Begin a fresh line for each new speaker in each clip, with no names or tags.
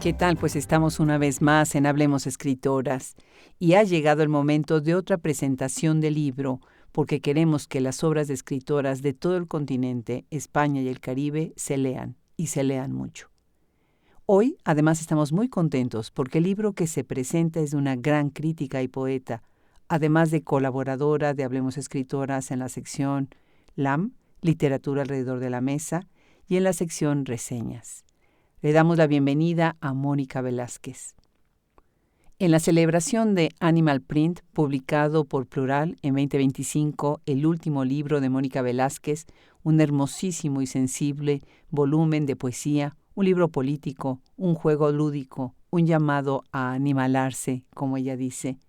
¿Qué tal? Pues estamos una vez más en Hablemos Escritoras y ha llegado el momento de otra presentación del libro porque queremos que las obras de escritoras de todo el continente, España y el Caribe, se lean y se lean mucho. Hoy, además, estamos muy contentos porque el libro que se presenta es de una gran crítica y poeta, además de colaboradora de Hablemos Escritoras en la sección LAM, Literatura alrededor de la mesa, y en la sección Reseñas. Le damos la bienvenida a Mónica Velázquez. En la celebración de Animal Print, publicado por Plural en 2025, el último libro de Mónica Velázquez, un hermosísimo y sensible volumen de poesía, un libro político, un juego lúdico, un llamado a animalarse, como ella dice.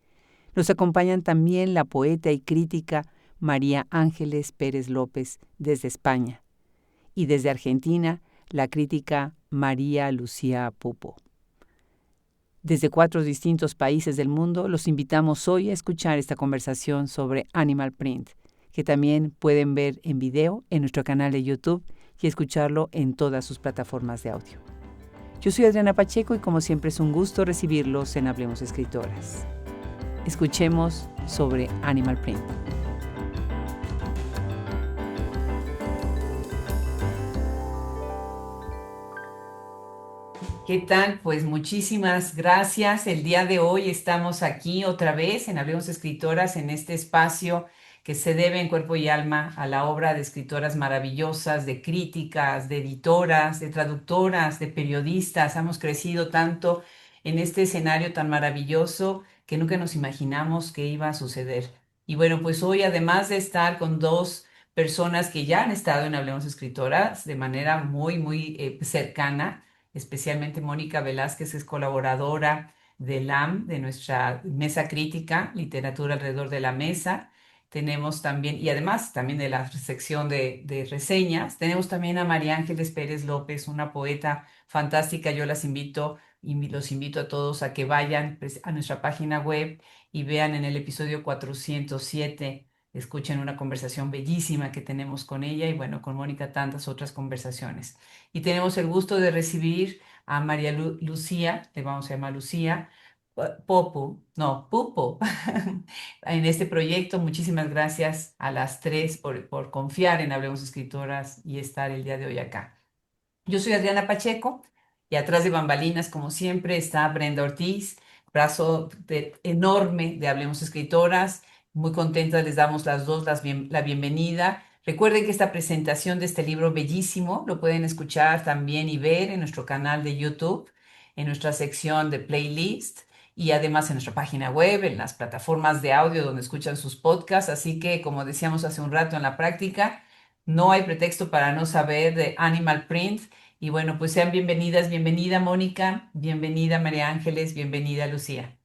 Nos acompañan también la poeta y crítica María Ángeles Pérez López desde España y desde Argentina la crítica María Lucía Pupo. Desde 4 distintos países del mundo los invitamos hoy a escuchar esta conversación sobre Animal Print, que también pueden ver en video en nuestro canal de YouTube y escucharlo en todas sus plataformas de audio. Yo soy Adriana Pacheco y como siempre es un gusto recibirlos en Hablemos Escritoras. Escuchemos sobre Animal Print. ¿Qué tal? Pues muchísimas gracias. El día de hoy estamos aquí otra vez en Hablemos Escritoras, en este espacio que se debe en cuerpo y alma a la obra de escritoras maravillosas, de críticas, de editoras, de traductoras, de periodistas. Hemos crecido tanto en este escenario tan maravilloso que nunca nos imaginamos que iba a suceder. Y bueno, pues hoy, además de estar con dos personas que ya han estado en Hablemos Escritoras de manera muy cercana, especialmente Mónica Velázquez es colaboradora de LAM, de nuestra mesa crítica, literatura alrededor de la mesa. Tenemos también, y además también de la sección de reseñas, tenemos también a María Ángeles Pérez López, una poeta fantástica. Yo las invito y los invito a todos a que vayan pues, a nuestra página web y vean en el episodio 407, escuchen una conversación bellísima que tenemos con ella y bueno, con Mónica tantas otras conversaciones. Y tenemos el gusto de recibir a María Lucía, le vamos a llamar Lucía, Popo, no, Pupo, en este proyecto. Muchísimas gracias a las tres por confiar en Hablemos Escritoras y estar el día de hoy acá. Yo soy Adriana Pacheco y atrás de bambalinas, como siempre, está Brenda Ortiz, enorme de Hablemos Escritoras. Muy contentas, les damos las dos la bienvenida. Recuerden que esta presentación de este libro bellísimo lo pueden escuchar también y ver en nuestro canal de YouTube, en nuestra sección de playlist y además en nuestra página web, en las plataformas de audio donde escuchan sus podcasts. Así que, como decíamos hace un rato en la práctica, no hay pretexto para no saber de Animal Print. Y bueno, pues sean bienvenidas, bienvenida Mónica, bienvenida María Ángeles, bienvenida Lucía.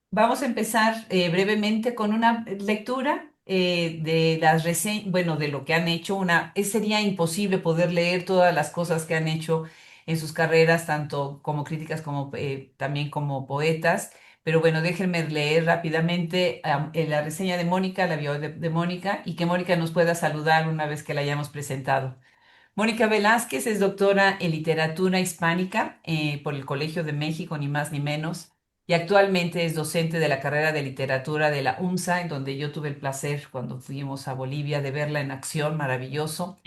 Vamos a empezar brevemente con una lectura de las reseñas, bueno, de lo que han hecho. Sería imposible poder leer todas las cosas que han hecho en sus carreras, tanto como críticas como también como poetas. Pero bueno, déjenme leer rápidamente la reseña de Mónica, la bio de Mónica, y que Mónica nos pueda saludar una vez que la hayamos presentado. Mónica Velázquez es doctora en literatura hispánica por el Colegio de México, ni más ni menos, y actualmente es docente de la carrera de literatura de la UNSA, en donde yo tuve el placer cuando fuimos a Bolivia de verla en acción, maravilloso.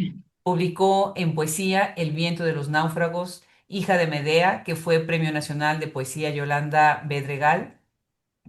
Publicó en poesía El viento de los náufragos, Hija de Medea, que fue Premio Nacional de Poesía Yolanda Bedregal,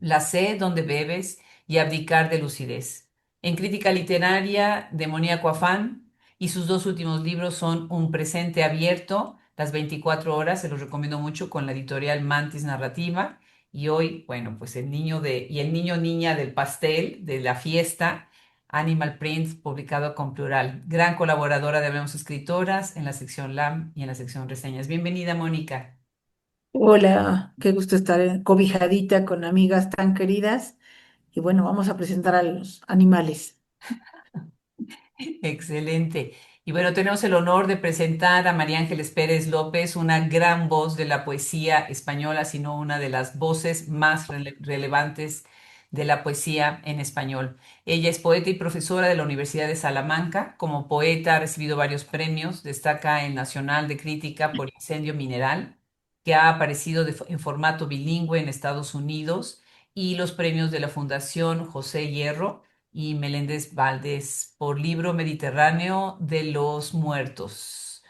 La sed donde bebes y Abdicar de lucidez. En crítica literaria, Demoníaco afán, y sus dos últimos libros son Un presente abierto, Las 24 horas, se los recomiendo mucho, con la editorial Mantis Narrativa, y hoy, bueno, pues el niño niña del pastel, de la fiesta, Animal Print, publicado con Plural. Gran colaboradora de Hablemos Escritoras en la sección LAM y en la sección Reseñas. Bienvenida, Mónica.
Hola, qué gusto estar cobijadita con amigas tan queridas. Y bueno, vamos a presentar a los animales.
Excelente. Y bueno, tenemos el honor de presentar a María Ángeles Pérez López, una gran voz de la poesía española, sino una de las voces más relevantes de la poesía en español. Ella es poeta y profesora de la Universidad de Salamanca. Como poeta ha recibido varios premios. Destaca el Nacional de Crítica por Incendio Mineral, que ha aparecido en formato bilingüe en Estados Unidos, y los premios de la Fundación José Hierro y Meléndez Valdés por Libro Mediterráneo de los Muertos.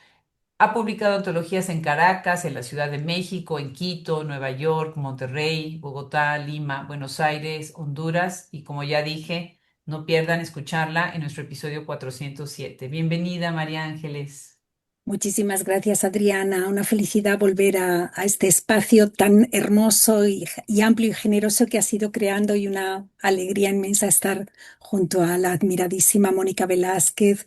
Ha publicado antologías en Caracas, en la Ciudad de México, en Quito, Nueva York, Monterrey, Bogotá, Lima, Buenos Aires, Honduras, y como ya dije, no pierdan escucharla en nuestro episodio 407. Bienvenida, María Ángeles.
Muchísimas gracias, Adriana. Una felicidad volver a este espacio tan hermoso y amplio y generoso que has ido creando y una alegría inmensa estar junto a la admiradísima Mónica Velázquez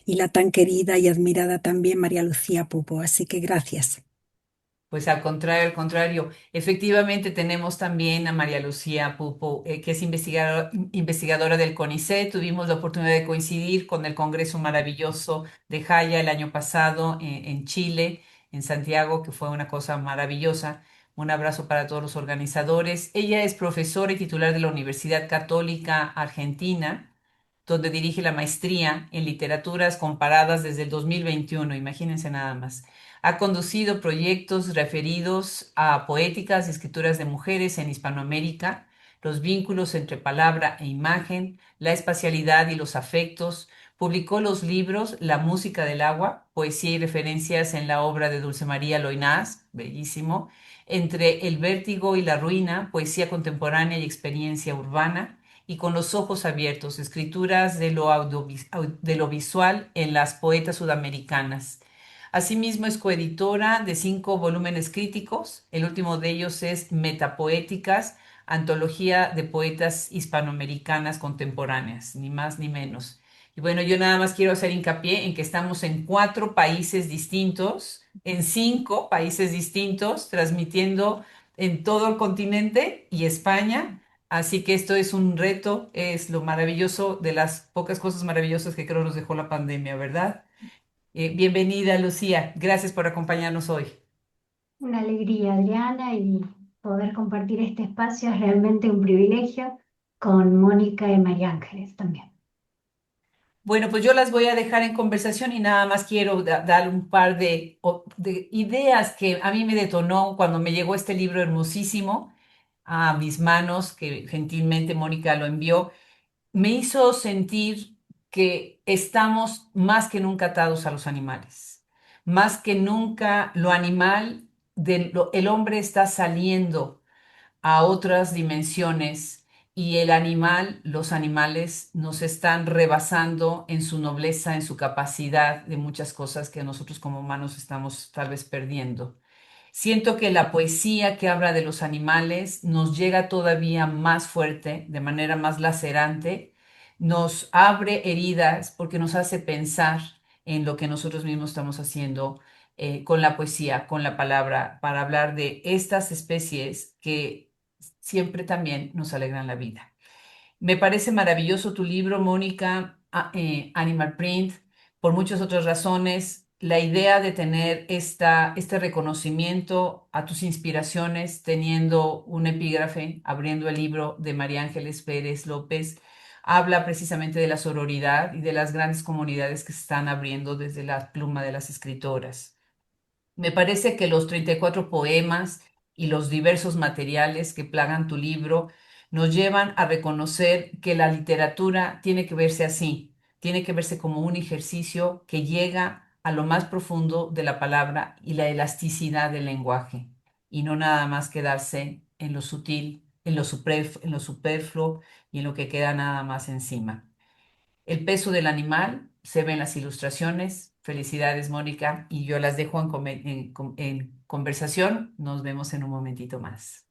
y la tan querida y admirada también María Lucía Pupo. Así que gracias.
Pues al contrario, al contrario. Efectivamente tenemos también a María Lucía Pupo, que es investigadora del CONICET. Tuvimos la oportunidad de coincidir con el Congreso maravilloso de Jaya el año pasado en Chile, en Santiago, que fue una cosa maravillosa. Un abrazo para todos los organizadores. Ella es profesora y titular de la Universidad Católica Argentina, donde dirige la maestría en literaturas comparadas desde el 2021. Imagínense nada más. Ha conducido proyectos referidos a poéticas y escrituras de mujeres en Hispanoamérica, los vínculos entre palabra e imagen, la espacialidad y los afectos. Publicó los libros La música del agua, poesía y referencias en la obra de Dulce María Loinás, bellísimo, Entre el vértigo y la ruina, poesía contemporánea y experiencia urbana, y Con los ojos abiertos, escrituras de lo visual en las poetas sudamericanas. Asimismo, es coeditora de 5 volúmenes críticos. El último de ellos es Metapoéticas, antología de poetas hispanoamericanas contemporáneas, ni más ni menos. Y bueno, yo nada más quiero hacer hincapié en que estamos en 4 países distintos, en 5 países distintos, transmitiendo en todo el continente y España. Así que esto es un reto, es lo maravilloso de las pocas cosas maravillosas que creo nos dejó la pandemia, ¿verdad? Bienvenida, Lucía. Gracias por acompañarnos hoy.
Una alegría, Adriana, y poder compartir este espacio es realmente un privilegio con Mónica y María Ángeles también.
Bueno, pues yo las voy a dejar en conversación y nada más quiero dar un par de ideas que a mí me detonó cuando me llegó este libro hermosísimo a mis manos, que gentilmente Mónica lo envió. Me hizo sentir que estamos más que nunca atados a los animales. Más que nunca lo animal, el hombre está saliendo a otras dimensiones, y el animal, los animales nos están rebasando en su nobleza, en su capacidad de muchas cosas que nosotros como humanos estamos tal vez perdiendo. Siento que la poesía que habla de los animales nos llega todavía más fuerte, de manera más lacerante, nos abre heridas porque nos hace pensar en lo que nosotros mismos estamos haciendo con la poesía, con la palabra, para hablar de estas especies que siempre también nos alegran la vida. Me parece maravilloso tu libro, Mónica, Animal Print, por muchas otras razones. La idea de tener este reconocimiento a tus inspiraciones, teniendo un epígrafe, abriendo el libro de María Ángeles Pérez López, habla precisamente de la sororidad y de las grandes comunidades que se están abriendo desde la pluma de las escritoras. Me parece que los 34 poemas y los diversos materiales que plagan tu libro nos llevan a reconocer que la literatura tiene que verse así, tiene que verse como un ejercicio que llega a lo más profundo de la palabra y la elasticidad del lenguaje, y no nada más quedarse en lo sutil, en lo superfluo y en lo que queda nada más encima. El peso del animal se ve en las ilustraciones. Felicidades, Mónica, y yo las dejo en conversación. Nos vemos en un momentito más.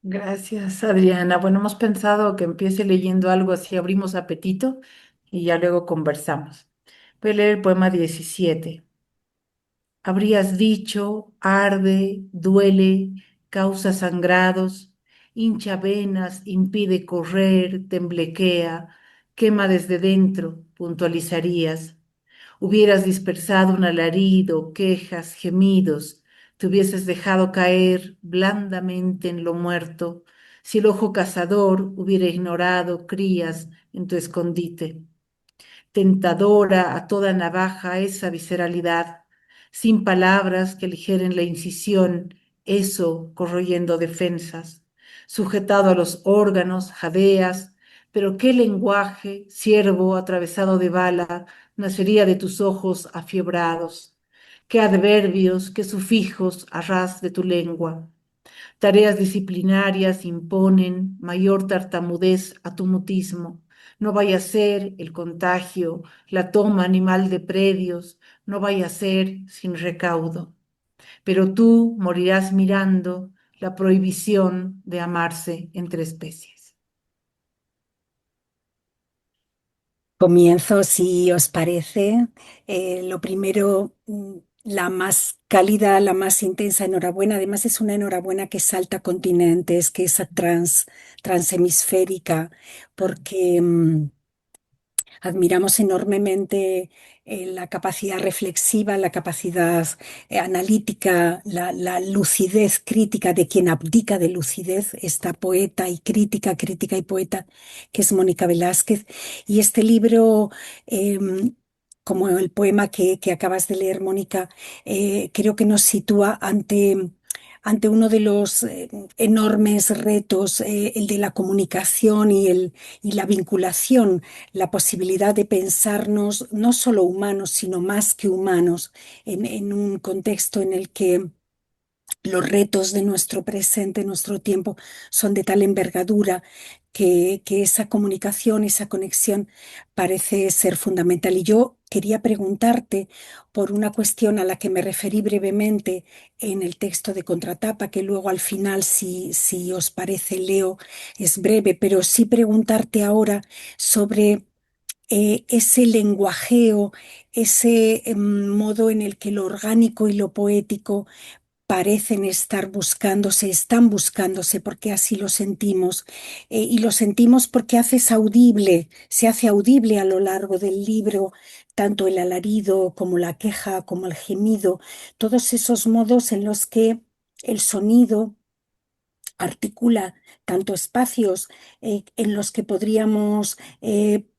Gracias, Adriana. Bueno, hemos pensado que empiece leyendo algo así, abrimos apetito y ya luego conversamos. Voy a leer el poema 17. Habrías dicho, arde, duele, causa sangrados, hincha venas, impide correr, temblequea, quema desde dentro, puntualizarías. Hubieras dispersado un alarido, quejas, gemidos, te hubieses dejado caer blandamente en lo muerto, si el ojo cazador hubiera ignorado crías en tu escondite. Tentadora a toda navaja esa visceralidad, sin palabras que aligeren la incisión, eso corroyendo defensas, sujetado a los órganos, jadeas, pero qué lenguaje, ciervo atravesado de bala, nacería de tus ojos afiebrados, qué adverbios, qué sufijos a ras de tu lengua. Tareas disciplinarias imponen mayor tartamudez a tu mutismo. No vaya a ser el contagio, la toma animal de predios, no vaya a ser sin recaudo. Pero tú morirás mirando la prohibición de amarse entre especies.
Comienzo, si os parece. Lo primero, la más cálida, la más intensa enhorabuena. Además, es una enhorabuena que salta continentes, que es transhemisférica, porque admiramos enormemente la capacidad reflexiva, la capacidad analítica, la lucidez crítica de quien abdica de lucidez, esta poeta y crítica y poeta que es Mónica Velázquez. Y este libro, eh, como el poema que acabas de leer, Mónica, creo que nos sitúa ante uno de los enormes retos, el de la comunicación y la vinculación, la posibilidad de pensarnos no solo humanos, sino más que humanos, en un contexto en el que los retos de nuestro presente, nuestro tiempo, son de tal envergadura que esa comunicación, esa conexión parece ser fundamental. Y yo quería preguntarte por una cuestión a la que me referí brevemente en el texto de contratapa, que luego al final, si os parece, leo, es breve, pero sí preguntarte ahora sobre ese lenguajeo, ese modo en el que lo orgánico y lo poético parecen estar buscándose, están buscándose, porque así lo sentimos. Y lo sentimos porque se hace audible a lo largo del libro, tanto el alarido como la queja, como el gemido, todos esos modos en los que el sonido articula tanto espacios en los que podríamos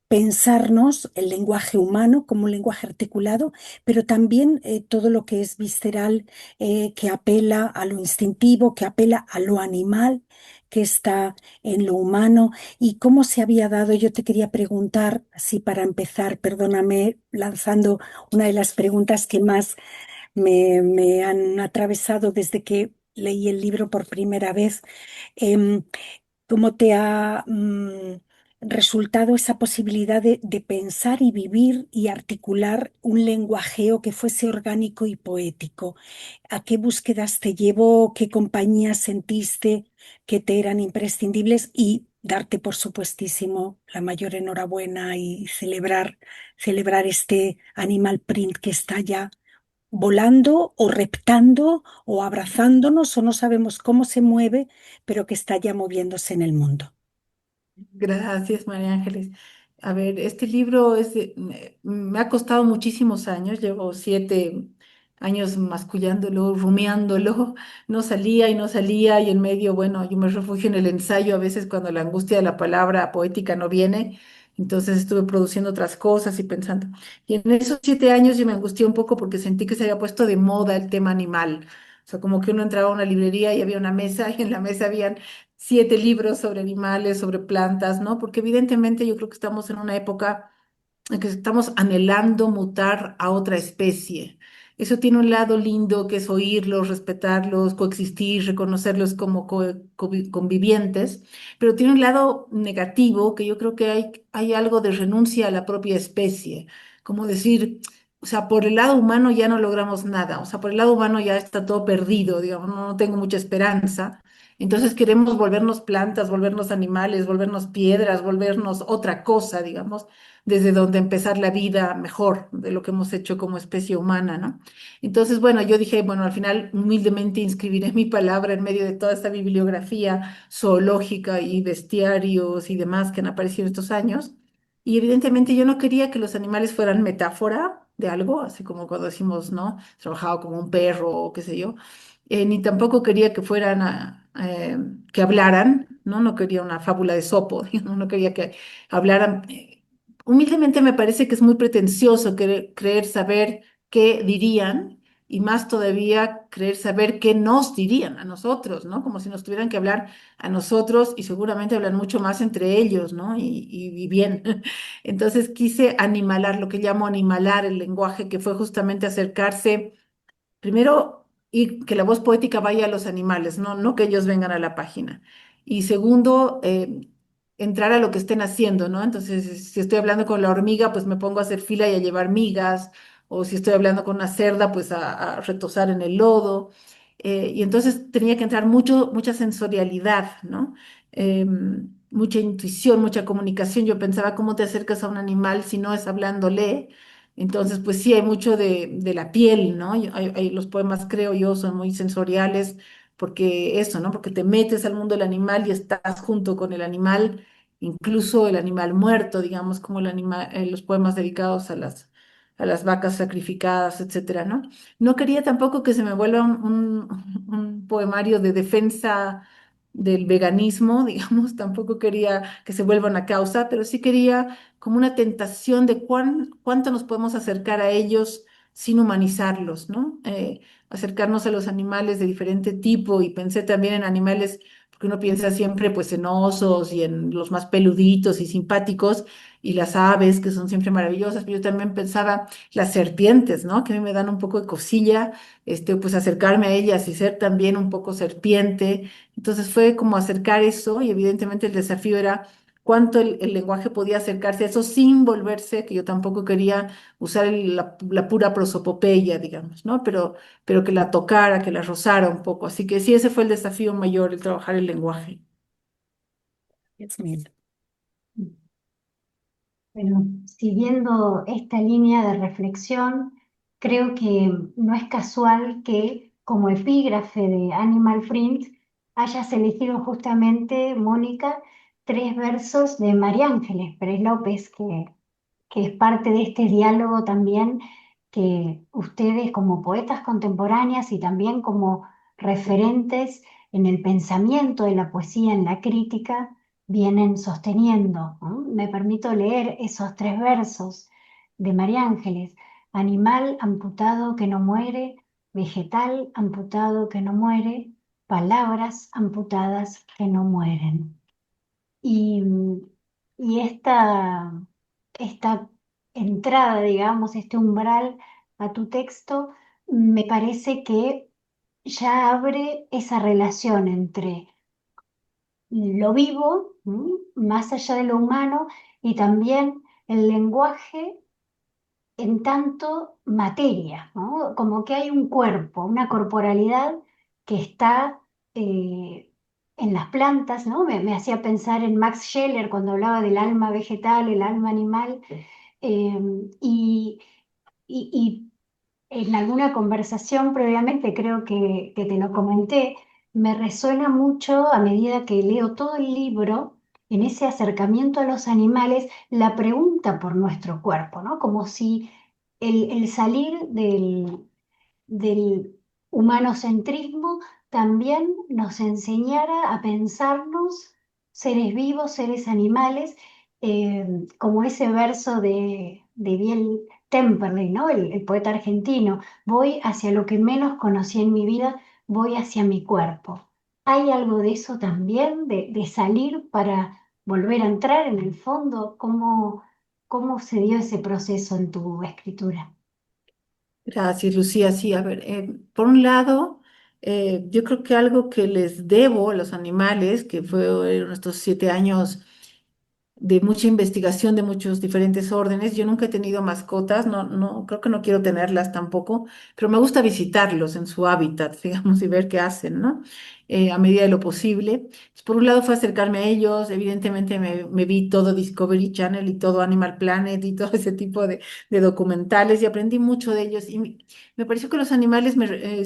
pensarnos el lenguaje humano como un lenguaje articulado, pero también todo lo que es visceral, que apela a lo instintivo, que apela a lo animal, que está en lo humano. Y cómo se había dado, yo te quería preguntar, así para empezar, perdóname, lanzando una de las preguntas que más me han atravesado desde que leí el libro por primera vez. Em, ¿Cómo te ha resultado esa posibilidad de pensar y vivir y articular un lenguajeo que fuese orgánico y poético? ¿A qué búsquedas te llevó? ¿Qué compañías sentiste que te eran imprescindibles? Y darte, por supuestísimo, la mayor enhorabuena y celebrar este animal print que está ya volando o reptando o abrazándonos o no sabemos cómo se mueve, pero que está ya moviéndose en el mundo.
Gracias, María Ángeles. A ver, este libro me ha costado muchísimos años, llevo 7 años mascullándolo, rumiándolo, no salía y no salía y en medio, bueno, yo me refugio en el ensayo a veces cuando la angustia de la palabra poética no viene, entonces estuve produciendo otras cosas y pensando. Y en esos 7 años yo me angustié un poco porque sentí que se había puesto de moda el tema animal. O sea, como que uno entraba a una librería y había una mesa y en la mesa habían 7 libros sobre animales, sobre plantas, ¿no? Porque evidentemente yo creo que estamos en una época en que estamos anhelando mutar a otra especie. Eso tiene un lado lindo que es oírlos, respetarlos, coexistir, reconocerlos como convivientes, pero tiene un lado negativo que yo creo que hay algo de renuncia a la propia especie, como decir, o sea, por el lado humano ya no logramos nada, o sea, por el lado humano ya está todo perdido, digamos, no tengo mucha esperanza. Entonces queremos volvernos plantas, volvernos animales, volvernos piedras, volvernos otra cosa, digamos, desde donde empezar la vida mejor de lo que hemos hecho como especie humana, ¿no? Entonces, bueno, yo dije, bueno, al final humildemente inscribiré mi palabra en medio de toda esta bibliografía zoológica y bestiarios y demás que han aparecido estos años. Y evidentemente yo no quería que los animales fueran metáfora de algo, así como cuando decimos, ¿no? Trabajado como un perro o qué sé yo. Ni tampoco quería que fueran que hablaran, ¿no? No quería una fábula de Sopo, digamos, no quería que hablaran. Humildemente me parece que es muy pretencioso creer saber qué dirían y más todavía creer saber qué nos dirían a nosotros, ¿no? Como si nos tuvieran que hablar a nosotros y seguramente hablan mucho más entre ellos, ¿no? Y bien. Entonces quise animalar, lo que llamo animalar el lenguaje, que fue justamente acercarse. Primero, y que la voz poética vaya a los animales, no que ellos vengan a la página. Y segundo, entrar a lo que estén haciendo, ¿no? Entonces, si estoy hablando con la hormiga, pues me pongo a hacer fila y a llevar migas, o si estoy hablando con una cerda, pues a retosar en el lodo. Y entonces tenía que entrar mucha sensorialidad, ¿no? Mucha intuición, mucha comunicación. Yo pensaba, ¿cómo te acercas a un animal si no es hablándole? Entonces, pues sí, hay mucho de la piel, ¿no? Los poemas, creo yo, son muy sensoriales, porque eso, ¿no? Porque te metes al mundo del animal y estás junto con el animal, incluso el animal muerto, digamos, como los poemas dedicados a las vacas sacrificadas, etcétera, ¿no? No quería tampoco que se me vuelva un poemario de defensa del veganismo, digamos, tampoco quería que se vuelva una causa, pero sí quería como una tentación de cuánto nos podemos acercar a ellos sin humanizarlos, ¿no? Acercarnos a los animales de diferente tipo y pensé también en animales, porque uno piensa siempre pues en osos y en los más peluditos y simpáticos y las aves que son siempre maravillosas, pero yo también pensaba las serpientes, ¿no? Que a mí me dan un poco de cosilla, pues acercarme a ellas y ser también un poco serpiente. Entonces fue como acercar eso y evidentemente el desafío era cuánto el lenguaje podía acercarse a eso sin volverse, que yo tampoco quería usar la pura prosopopeya, digamos, ¿no? Pero que la tocara, que la rozara un poco. Así que sí, ese fue el desafío mayor, el trabajar el lenguaje.
Yasmín.
Bueno, siguiendo esta línea de reflexión, creo que no es casual que como epígrafe de Animal Print hayas elegido justamente, Mónica, tres versos de María Ángeles Pérez López, que es parte de este diálogo también que ustedes como poetas contemporáneas y también como referentes en el pensamiento de la poesía, en la crítica, vienen sosteniendo, ¿no? Me permito leer esos tres versos de María Ángeles. Animal amputado que no muere, vegetal amputado que no muere, palabras amputadas que no mueren. Y, y esta entrada, digamos, este umbral a tu texto, me parece que ya abre esa relación entre lo vivo, más allá de lo humano, y también el lenguaje en tanto materia, ¿no? Como que hay un cuerpo, una corporalidad que está en las plantas, ¿no? Me hacía pensar en Max Scheler cuando hablaba del alma vegetal, el alma animal, eh, y, y en alguna conversación previamente, creo que te lo comenté, me resuena mucho a medida que leo todo el libro, en ese acercamiento a los animales, la pregunta por nuestro cuerpo, ¿no? Como si el salir del humanocentrismo también nos enseñara a pensarnos seres vivos, seres animales, como ese verso de Biel Temperley, ¿no? El poeta argentino, voy hacia lo que menos conocí en mi vida, voy hacia mi cuerpo. ¿Hay algo de eso también, de salir para volver a entrar en el fondo? ¿Cómo se dio ese proceso en tu escritura?
Gracias, Lucía. Sí, a ver, por un lado, yo creo que algo que les debo a los animales, que fueron estos 7 años de mucha investigación de muchos diferentes órdenes. Yo nunca he tenido mascotas, creo que no quiero tenerlas tampoco, pero me gusta visitarlos en su hábitat, digamos, y ver qué hacen, ¿no? A medida de lo posible. Pues, por un lado fue acercarme a ellos, evidentemente me vi todo Discovery Channel y todo Animal Planet y todo ese tipo de documentales y aprendí mucho de ellos. Y me pareció que los animales,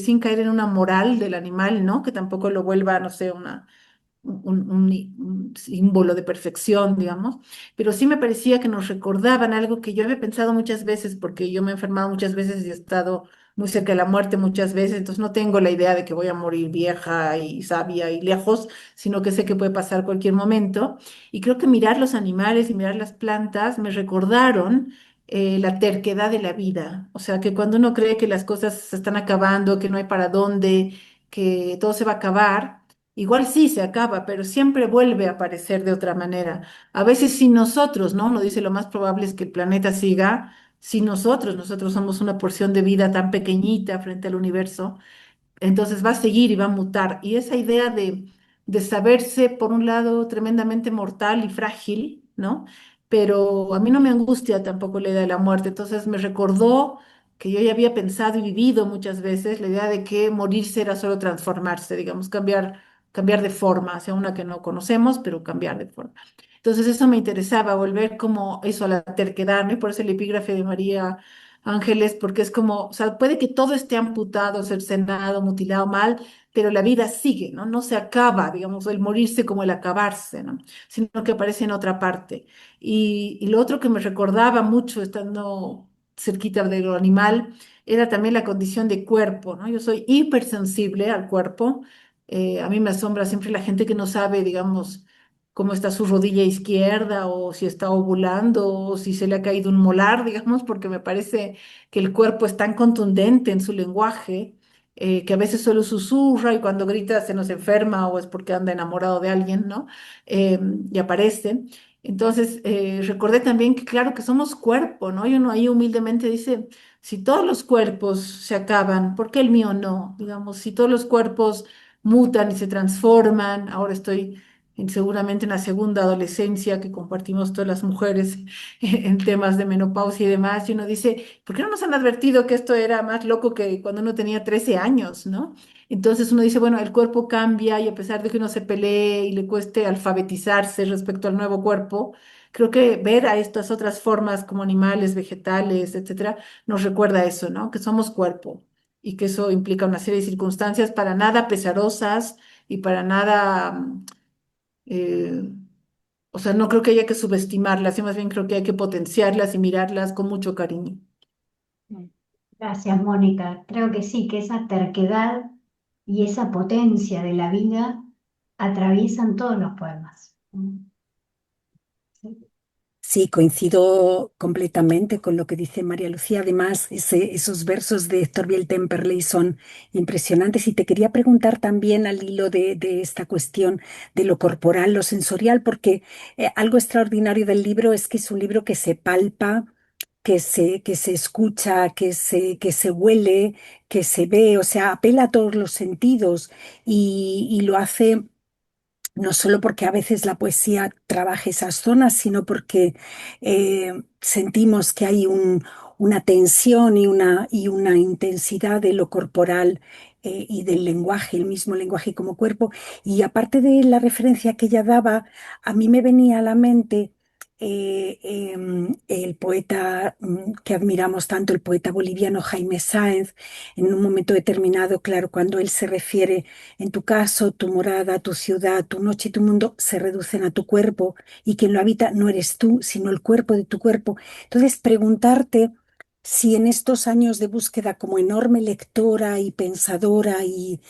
sin caer en una moral del animal, ¿no? Que tampoco lo vuelva, no sé, un símbolo de perfección, digamos, pero sí me parecía que nos recordaban algo que yo había pensado muchas veces, porque yo me he enfermado muchas veces y he estado muy cerca de la muerte muchas veces, entonces no tengo la idea de que voy a morir vieja y sabia y lejos, sino que sé que puede pasar cualquier momento. Y creo que mirar los animales y mirar las plantas me recordaron la terquedad de la vida. O sea, que cuando uno cree que las cosas se están acabando, que no hay para dónde, que todo se va a acabar, igual sí se acaba, pero siempre vuelve a aparecer de otra manera. A veces sin nosotros, ¿no? Uno dice lo más probable es que el planeta siga sin nosotros somos una porción de vida tan pequeñita frente al universo, entonces va a seguir y va a mutar. Y esa idea de saberse, por un lado, tremendamente mortal y frágil, ¿no? Pero a mí no me angustia tampoco la idea de la muerte. Entonces me recordó que yo ya había pensado y vivido muchas veces la idea de que morirse era solo transformarse, digamos, cambiar de forma, hacia una que no conocemos, pero cambiar de forma. Entonces eso me interesaba, volver como eso a la terquedad, ¿no? Y por eso el epígrafe de María Ángeles, porque es como, o sea, puede que todo esté amputado, cercenado, mutilado mal, pero la vida sigue, ¿no? No se acaba, digamos, el morirse como el acabarse, ¿no? Sino que aparece en otra parte. Y lo otro que me recordaba mucho estando cerquita de lo animal era también la condición de cuerpo, ¿no? Yo soy hipersensible al cuerpo. A mí me asombra siempre la gente que no sabe, digamos, cómo está su rodilla izquierda o si está ovulando o si se le ha caído un molar, digamos, porque me parece que el cuerpo es tan contundente en su lenguaje que a veces solo susurra y cuando grita se nos enferma o es porque anda enamorado de alguien, ¿no? Eh, y aparece. Entonces, recordé también que claro que somos cuerpo, ¿no? Y uno ahí humildemente dice, si todos los cuerpos se acaban, ¿por qué el mío no? Digamos, si todos los cuerpos mutan y se transforman, ahora estoy seguramente en la segunda adolescencia que compartimos todas las mujeres en temas de menopausia y demás, y uno dice, ¿por qué no nos han advertido que esto era más loco que cuando uno tenía 13 años, ¿no? Entonces uno dice, bueno, el cuerpo cambia y a pesar de que uno se pelee y le cueste alfabetizarse respecto al nuevo cuerpo, creo que ver a estas otras formas como animales, vegetales, etcétera, nos recuerda eso, ¿no? Que somos cuerpo y que eso implica una serie de circunstancias para nada pesarosas y para nada eh, o sea, no creo que haya que subestimarlas, y más bien creo que hay que potenciarlas y mirarlas con mucho cariño.
Gracias, Mónica. Creo que sí, que esa terquedad y esa potencia de la vida atraviesan todos los poemas. Sí.
Sí, coincido completamente con lo que dice María Lucía. Además, esos versos de Héctor Temperley son impresionantes. Y te quería preguntar también al hilo de esta cuestión de lo corporal, lo sensorial, porque algo extraordinario del libro es que es un libro que se palpa, que se escucha, que se huele, que se ve, o sea, apela a todos los sentidos y lo hace no solo porque a veces la poesía trabaja esas zonas, sino porque sentimos que hay una tensión y una intensidad de lo corporal y del lenguaje, el mismo lenguaje como cuerpo. Y aparte de la referencia que ella daba, a mí me venía a la mente el poeta que admiramos tanto, el poeta boliviano Jaime Sáenz, en un momento determinado, claro, cuando él se refiere en tu caso, tu morada, tu ciudad, tu noche y tu mundo se reducen a tu cuerpo y quien lo habita no eres tú, sino el cuerpo de tu cuerpo. Entonces, preguntarte si en estos años de búsqueda como enorme lectora y pensadora y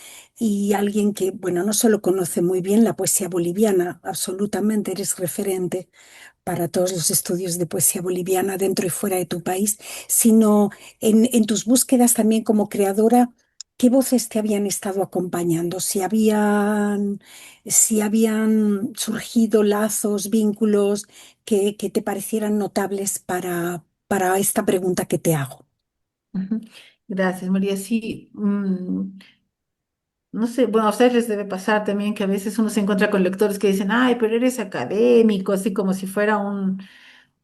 alguien que, bueno, no solo conoce muy bien la poesía boliviana, absolutamente eres referente para todos los estudios de poesía boliviana dentro y fuera de tu país, sino en tus búsquedas también como creadora, ¿qué voces te habían estado acompañando? Si habían surgido lazos, vínculos que te parecieran notables para esta pregunta que te hago.
Ujú. Gracias, María. Sí, no sé, bueno, a ustedes les debe pasar también que a veces uno se encuentra con lectores que dicen, ay, pero eres académico, así como si fuera un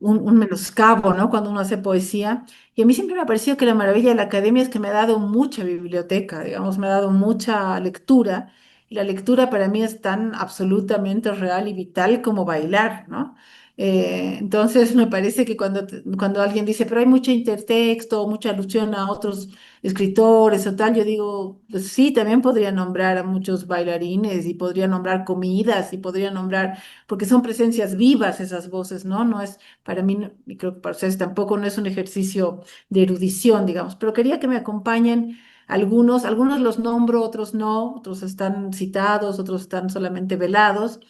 menoscabo, ¿no? Cuando uno hace poesía. Y a mí siempre me ha parecido que la maravilla de la academia es que me ha dado mucha biblioteca, digamos, me ha dado mucha lectura. Y la lectura para mí es tan absolutamente real y vital como bailar, ¿no? Entonces me parece que cuando alguien dice, pero hay mucho intertexto, mucha alusión a otros escritores o tal, yo digo, pues sí, también podría nombrar a muchos bailarines y podría nombrar comidas y podría nombrar, porque son presencias vivas esas voces, ¿no? No es, para mí, y creo que para ustedes tampoco, no es un ejercicio de erudición, digamos, pero quería que me acompañen algunos los nombro, otros no, otros están citados, otros están solamente velados.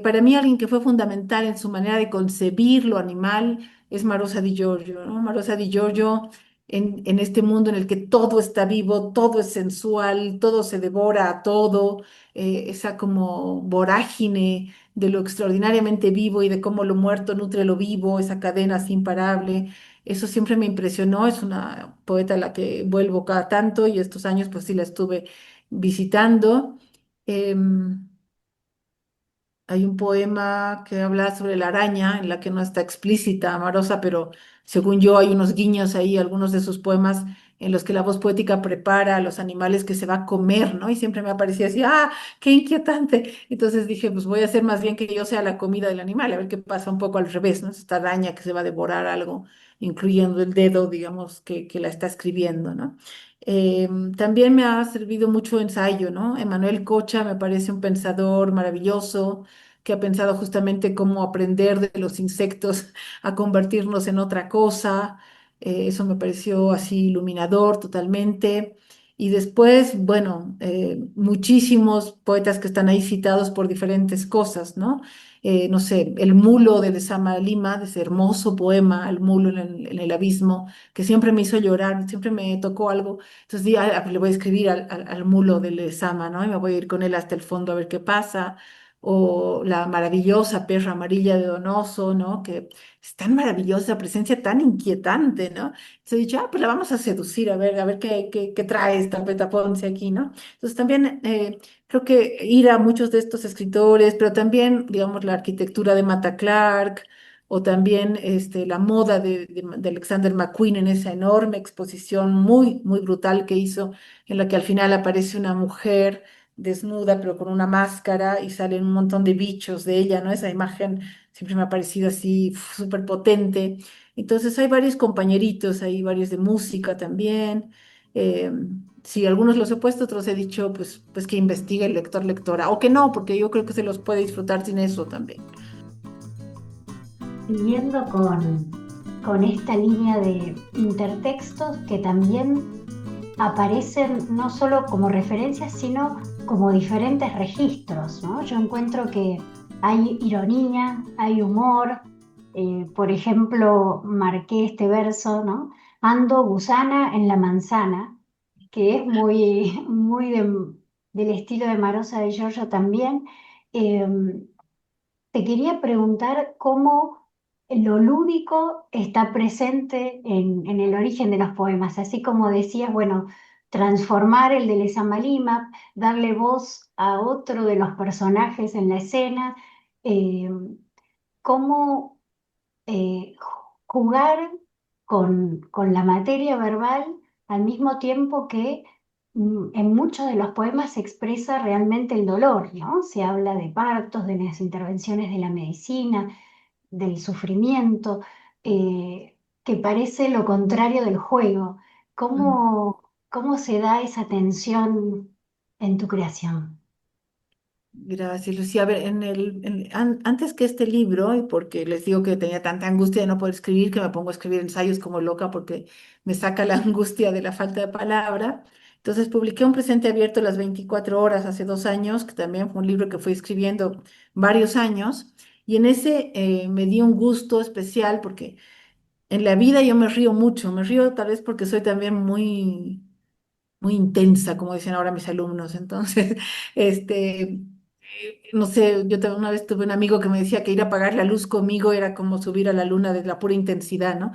Para mí alguien que fue fundamental en su manera de concebir lo animal es Marosa Di Giorgio, ¿no? Marosa Di Giorgio en este mundo en el que todo está vivo, todo es sensual, todo se devora a todo, esa como vorágine de lo extraordinariamente vivo y de cómo lo muerto nutre lo vivo, esa cadena así imparable. Eso siempre me impresionó, es una poeta a la que vuelvo cada tanto y estos años pues sí la estuve visitando. Em, Hay un poema que habla sobre la araña, en la que no está explícita, Marosa, pero según yo hay unos guiños ahí, algunos de sus poemas en los que la voz poética prepara a los animales que se va a comer, ¿no? Y siempre me aparecía así, ¡ah, qué inquietante! Entonces dije, pues voy a hacer más bien que yo sea la comida del animal, a ver qué pasa un poco al revés, ¿no? Esta araña que se va a devorar algo, incluyendo el dedo, digamos, que la está escribiendo, ¿no? También me ha servido mucho ensayo, ¿no? Emanuel Cocha me parece un pensador maravilloso que ha pensado justamente cómo aprender de los insectos a convertirnos en otra cosa. Eso me pareció así iluminador totalmente. Y después, bueno, muchísimos poetas que están ahí citados por diferentes cosas, ¿no? No sé, El mulo de Lezama Lima, de ese hermoso poema, El mulo en el abismo, que siempre me hizo llorar, siempre me tocó algo. Entonces dije, "Ah, pues le voy a escribir al mulo de Lezama, ¿no? Y me voy a ir con él hasta el fondo a ver qué pasa, o la maravillosa perra amarilla de Donoso, ¿no? Que es tan maravillosa, presencia tan inquietante, ¿no? Entonces he dicho, ah, pues la vamos a seducir, a ver qué trae esta Peta Ponce aquí, ¿no? Entonces también creo que ir a muchos de estos escritores, pero también, digamos, la arquitectura de Mata Clark, o también la moda de Alexander McQueen en esa enorme exposición muy, muy brutal que hizo, en la que al final aparece una mujer desnuda, pero con una máscara y salen un montón de bichos de ella, ¿no? Esa imagen siempre me ha parecido así súper potente. Entonces hay varios compañeritos, hay varios de música también. Eh, sí, algunos los he puesto, otros he dicho, pues que investigue el lector, lectora, o que no, porque yo creo que se los puede disfrutar sin eso también.
Siguiendo con esta línea de intertextos que también aparecen no solo como referencias, sino como diferentes registros, ¿no? Yo encuentro que hay ironía, hay humor. Por ejemplo, marqué este verso, ¿no? Ando gusana en la manzana, que es muy, del estilo de Marosa de Giorgio también. Te quería preguntar cómo lo lúdico está presente en el origen de los poemas, así como decías, bueno, transformar el de Lezama Lima, darle voz a otro de los personajes en la escena, eh, cómo jugar con la materia verbal al mismo tiempo que en muchos de los poemas se expresa realmente el dolor, ¿no? Se habla de partos, de las intervenciones de la medicina, del sufrimiento, que parece lo contrario del juego. ¿Cómo se da esa tensión en tu creación?
Gracias, Lucía. A ver, antes que este libro, y porque les digo que tenía tanta angustia de no poder escribir, que me pongo a escribir ensayos como loca porque me saca la angustia de la falta de palabra. Entonces publiqué Un presente abierto a las 24 horas hace 2 años, que también fue un libro que fui escribiendo varios años. Y en ese me di un gusto especial porque en la vida yo me río mucho. Me río tal vez porque soy también muy intensa, como dicen ahora mis alumnos. Entonces, no sé, una vez tuve un amigo que me decía que ir a apagar la luz conmigo era como subir a la luna de la pura intensidad, ¿no?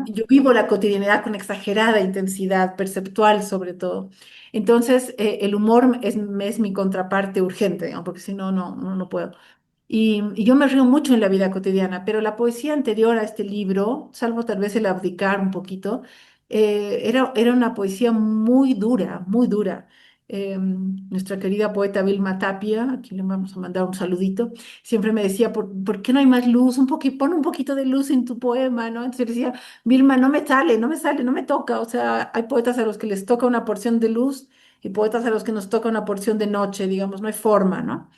Yo vivo la cotidianidad con exagerada intensidad, perceptual sobre todo. Entonces, el humor es mi contraparte urgente, ¿no? Porque si no, no puedo. Y yo me río mucho en la vida cotidiana, pero la poesía anterior a este libro, salvo tal vez el abdicar un poquito, era una poesía muy dura, muy dura. nuestra querida poeta Vilma Tapia, a quien le vamos a mandar un saludito, siempre me decía, ¿por qué no hay más luz? Pon un poquito de luz en tu poema, ¿no? Entonces yo decía, Vilma, no me sale, no me sale, no me toca. O sea, hay poetas a los que les toca una porción de luz y poetas a los que nos toca una porción de noche, digamos, no hay forma, ¿no?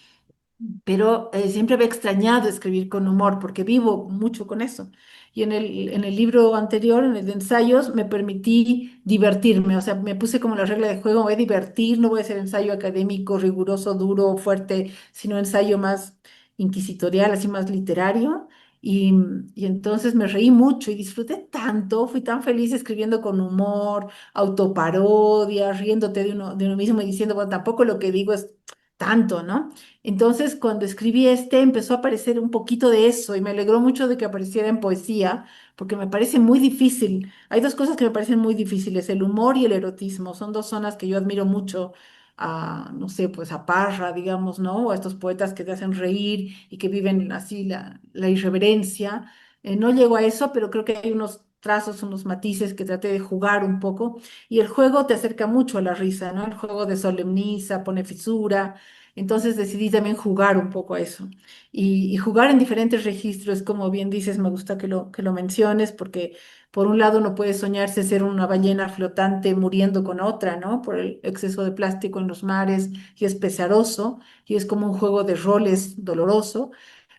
Pero siempre me he extrañado escribir con humor porque vivo mucho con eso. Y en el libro anterior, en el de ensayos, me permití divertirme, o sea, me puse como la regla de juego, me voy a divertir, no voy a hacer ensayo académico, riguroso, duro, fuerte, sino ensayo más inquisitorial, así más literario. Y, y entonces me reí mucho y disfruté tanto, fui tan feliz escribiendo con humor, autoparodia, riéndote de uno mismo y diciendo, bueno, tampoco lo que digo es tanto, ¿no? Entonces, cuando escribí empezó a aparecer un poquito de eso y me alegró mucho de que apareciera en poesía, porque me parece muy difícil. Hay dos cosas que me parecen muy difíciles, el humor y el erotismo. Son dos zonas que yo admiro mucho a, no sé, pues a Parra, digamos, ¿no? O a estos poetas que te hacen reír y que viven así la irreverencia. No llego a eso, pero creo que hay unos trazos, unos matices que traté de jugar un poco. Y el juego te acerca mucho a la risa, ¿no? El juego de solemniza, pone fisura. Entonces decidí también jugar un poco a eso y jugar en diferentes registros, como bien dices, me gusta que lo menciones, porque por un lado no puede soñarse ser una ballena flotante muriendo con otra, ¿no? Por el exceso de plástico en los mares y es pesaroso y es como un juego de roles doloroso,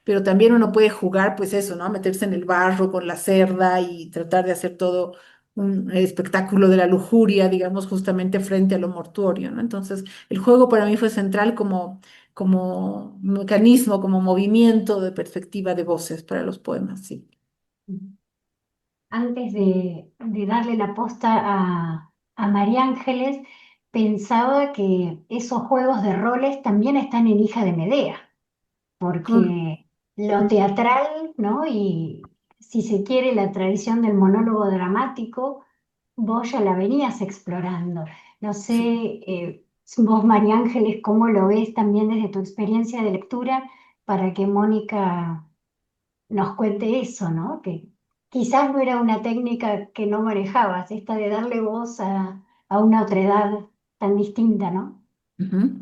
pero también uno puede jugar, pues eso, ¿no? Meterse en el barro con la cerda y tratar de hacer todo un espectáculo de la lujuria, digamos, justamente frente a lo mortuorio, ¿no? Entonces, el juego para mí fue central como mecanismo, como movimiento de perspectiva de voces para los poemas, sí.
Antes de darle la posta a María Ángeles, pensaba que esos juegos de roles también están en Hija de Medea,
Mm,
porque lo teatral, ¿no? Y si se quiere, la tradición del monólogo dramático, vos ya la venías explorando. No sé,
sí.
vos, María Ángeles, cómo lo ves también desde tu experiencia de lectura para que Mónica nos cuente eso, ¿no? Que quizás no era una técnica que no manejabas, esta de darle voz a una otra edad tan distinta, ¿no?
Ujú.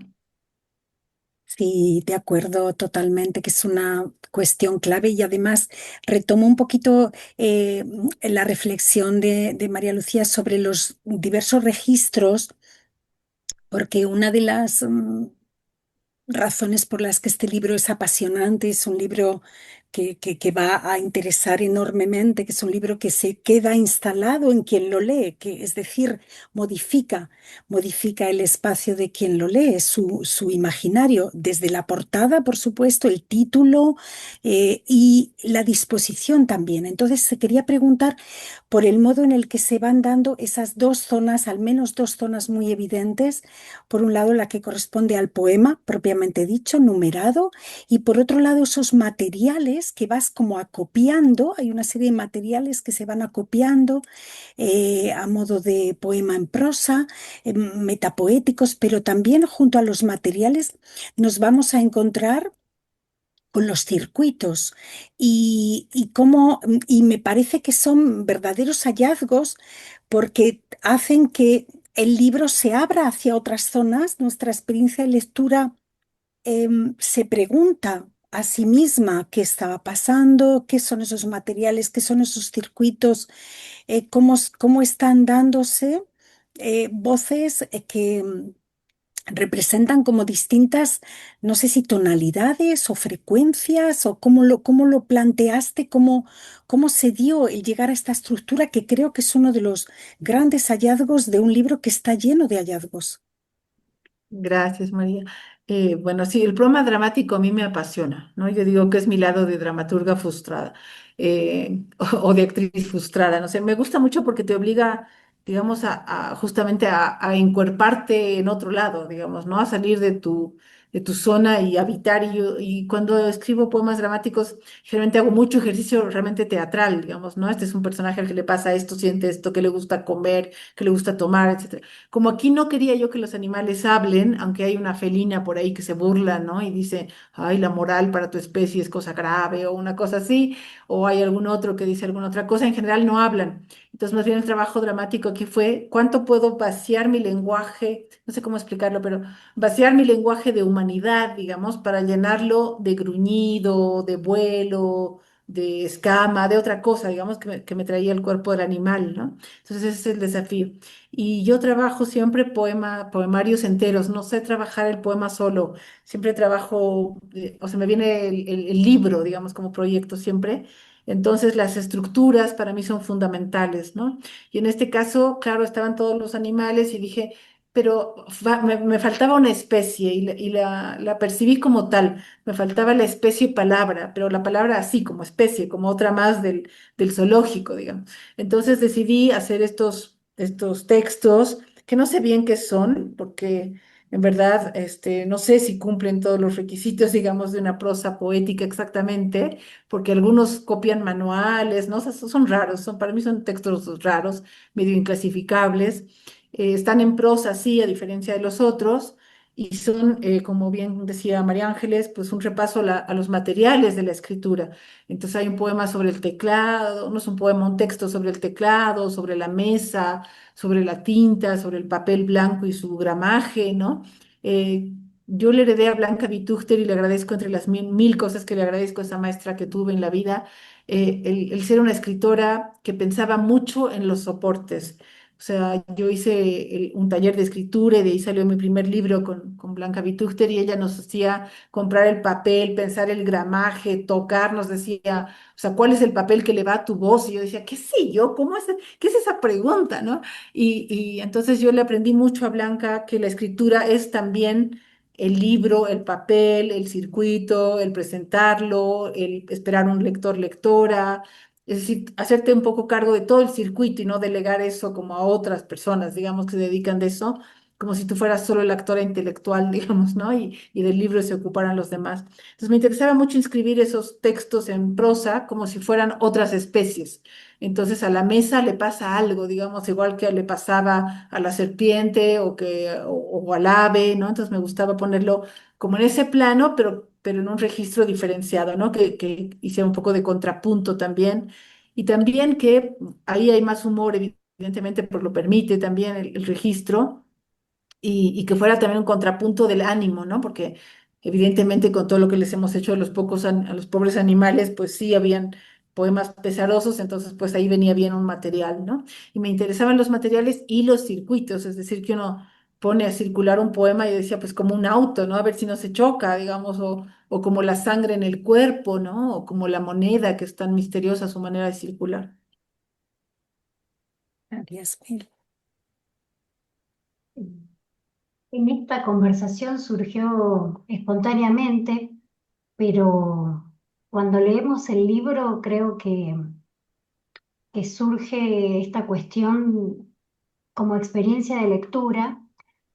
Sí, de acuerdo totalmente, que es una cuestión clave y además retomo un poquito la reflexión de María Lucía sobre los diversos registros, porque una de las razones por las que este libro es apasionante, es un libro que va a interesar enormemente, que es un libro que se queda instalado en quien lo lee, que es decir, modifica el espacio de quien lo lee, su imaginario, desde la portada, por supuesto, el título y la disposición también. Entonces, se quería preguntar por el modo en el que se van dando esas dos zonas, al menos dos zonas muy evidentes. Por un lado, la que corresponde al poema propiamente dicho, numerado, y por otro lado, esos materiales que vas como acopiando. Hay una serie de materiales que se van acopiando a modo de poema en prosa, metapoéticos, pero también junto a los materiales nos vamos a encontrar con los circuitos y me parece que son verdaderos hallazgos porque hacen que el libro se abra hacia otras zonas. Nuestra experiencia de lectura se pregunta a sí misma qué estaba pasando, qué son esos materiales, qué son esos circuitos, cómo están dándose voces que representan como distintas, no sé si tonalidades o frecuencias o cómo lo planteaste, cómo se dio el llegar a esta estructura que creo que es uno de los grandes hallazgos de un libro que está lleno de hallazgos.
Gracias, María. Bueno, sí, el problema dramático a mí me apasiona, ¿no? Yo digo que es mi lado de dramaturga frustrada o de actriz frustrada, no sé, me gusta mucho porque te obliga, digamos, justamente a encuerparte en otro lado, digamos, ¿no? A salir de tu zona y habitar. Y cuando escribo poemas dramáticos, generalmente hago mucho ejercicio realmente teatral, digamos, ¿no? Este es un personaje al que le pasa esto, siente esto, que le gusta comer, que le gusta tomar, etcétera. Como aquí no quería yo que los animales hablen, aunque hay una felina por ahí que se burla, ¿no? Y dice, ay, la moral para tu especie es cosa grave o una cosa así, o hay algún otro que dice alguna otra cosa, en general no hablan. Entonces, más bien el trabajo dramático aquí fue cuánto puedo vaciar mi lenguaje, no sé cómo explicarlo, pero vaciar mi lenguaje de humanidad, digamos, para llenarlo de gruñido, de vuelo, de escama, de otra cosa, digamos, que me traía el cuerpo del animal, ¿no? Entonces, ese es el desafío. Y yo trabajo siempre poemarios enteros, no sé trabajar el poema solo, siempre trabajo, o sea, me viene el libro, digamos, como proyecto siempre. Entonces, las estructuras para mí son fundamentales, ¿no? Y en este caso, claro, estaban todos los animales y dije, pero me faltaba una especie la percibí como tal. Me faltaba la especie palabra, pero la palabra así, como especie, como otra más del zoológico, digamos. Entonces decidí hacer estos textos que no sé bien qué son, porque en verdad no sé si cumplen todos los requisitos, digamos, de una prosa poética exactamente, porque algunos copian manuales, ¿no? O sea, son raros, para mí son textos raros, medio inclasificables. Están en prosa, sí, a diferencia de los otros. Y son, como bien decía María Ángeles, pues un repaso a los materiales de la escritura. Entonces hay un poema sobre el teclado, no es un poema, un texto sobre el teclado, sobre la mesa, sobre la tinta, sobre el papel blanco y su gramaje, ¿no? Eh, yo le heredé a Blanca Vitúchter y le agradezco entre las mil cosas que le agradezco a esa maestra que tuve en la vida, el ser una escritora que pensaba mucho en los soportes. O sea, yo hice un taller de escritura y de ahí salió mi primer libro con Blanca Vitúchter y ella nos hacía comprar el papel, pensar el gramaje, tocar, nos decía, o sea, ¿cuál es el papel que le va a tu voz? Y yo decía, ¿qué sé yo? ¿Qué es esa pregunta, no? Y entonces yo le aprendí mucho a Blanca que la escritura es también el libro, el papel, el circuito, el presentarlo, el esperar un lector, lectora. Es decir, hacerte un poco cargo de todo el circuito y no delegar eso como a otras personas, digamos, que se dedican de eso, como si tú fueras solo la actora intelectual, digamos, ¿no? Y del libro se ocuparan los demás. Entonces me interesaba mucho inscribir esos textos en prosa como si fueran otras especies. Entonces a la mesa le pasa algo, digamos, igual que le pasaba a la serpiente o al ave, ¿no? Entonces me gustaba ponerlo como en ese plano, pero en un registro diferenciado, ¿no? Que hiciera un poco de contrapunto también. Y también que ahí hay más humor, evidentemente, por lo permite también el registro y que fuera también un contrapunto del ánimo, ¿no? Porque evidentemente con todo lo que les hemos hecho a a los pobres animales, pues sí, habían poemas pesarosos, entonces pues ahí venía bien un material, ¿no? Y me interesaban los materiales y los circuitos, es decir, que uno pone a circular un poema y decía, pues como un auto, ¿no? A ver si no se choca, digamos, o como la sangre en el cuerpo, ¿no? O como la moneda, que es tan misteriosa su manera de circular.
Gracias, Mil.
En esta conversación surgió espontáneamente, pero cuando leemos el libro creo que surge esta cuestión como experiencia de lectura,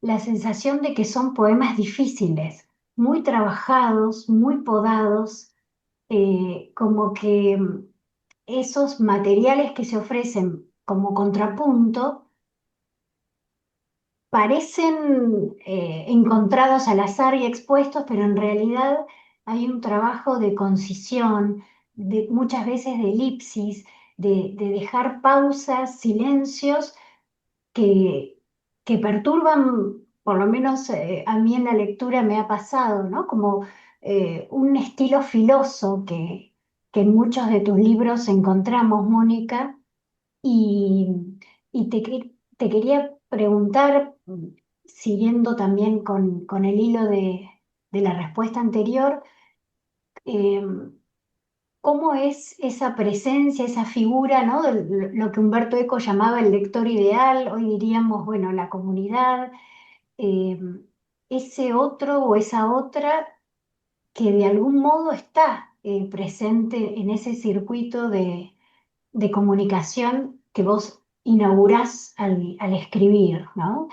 la sensación de que son poemas difíciles, muy trabajados, muy podados, como que esos materiales que se ofrecen como contrapunto parecen encontrados al azar y expuestos, pero en realidad hay un trabajo de concisión, de, muchas veces de elipsis, de dejar pausas, silencios que, que perturban, por lo menos a mí en la lectura me ha pasado, ¿no? Como un estilo filoso que en muchos de tus libros encontramos, Mónica, y, te quería preguntar, siguiendo también con el hilo de la respuesta anterior, em, ¿cómo es esa presencia, esa figura, ¿no? De lo que Humberto Eco llamaba el lector ideal, hoy diríamos, bueno, la comunidad, eh, ese otro o esa otra que de algún modo está presente en ese circuito de comunicación que vos inaugurás al escribir, ¿no?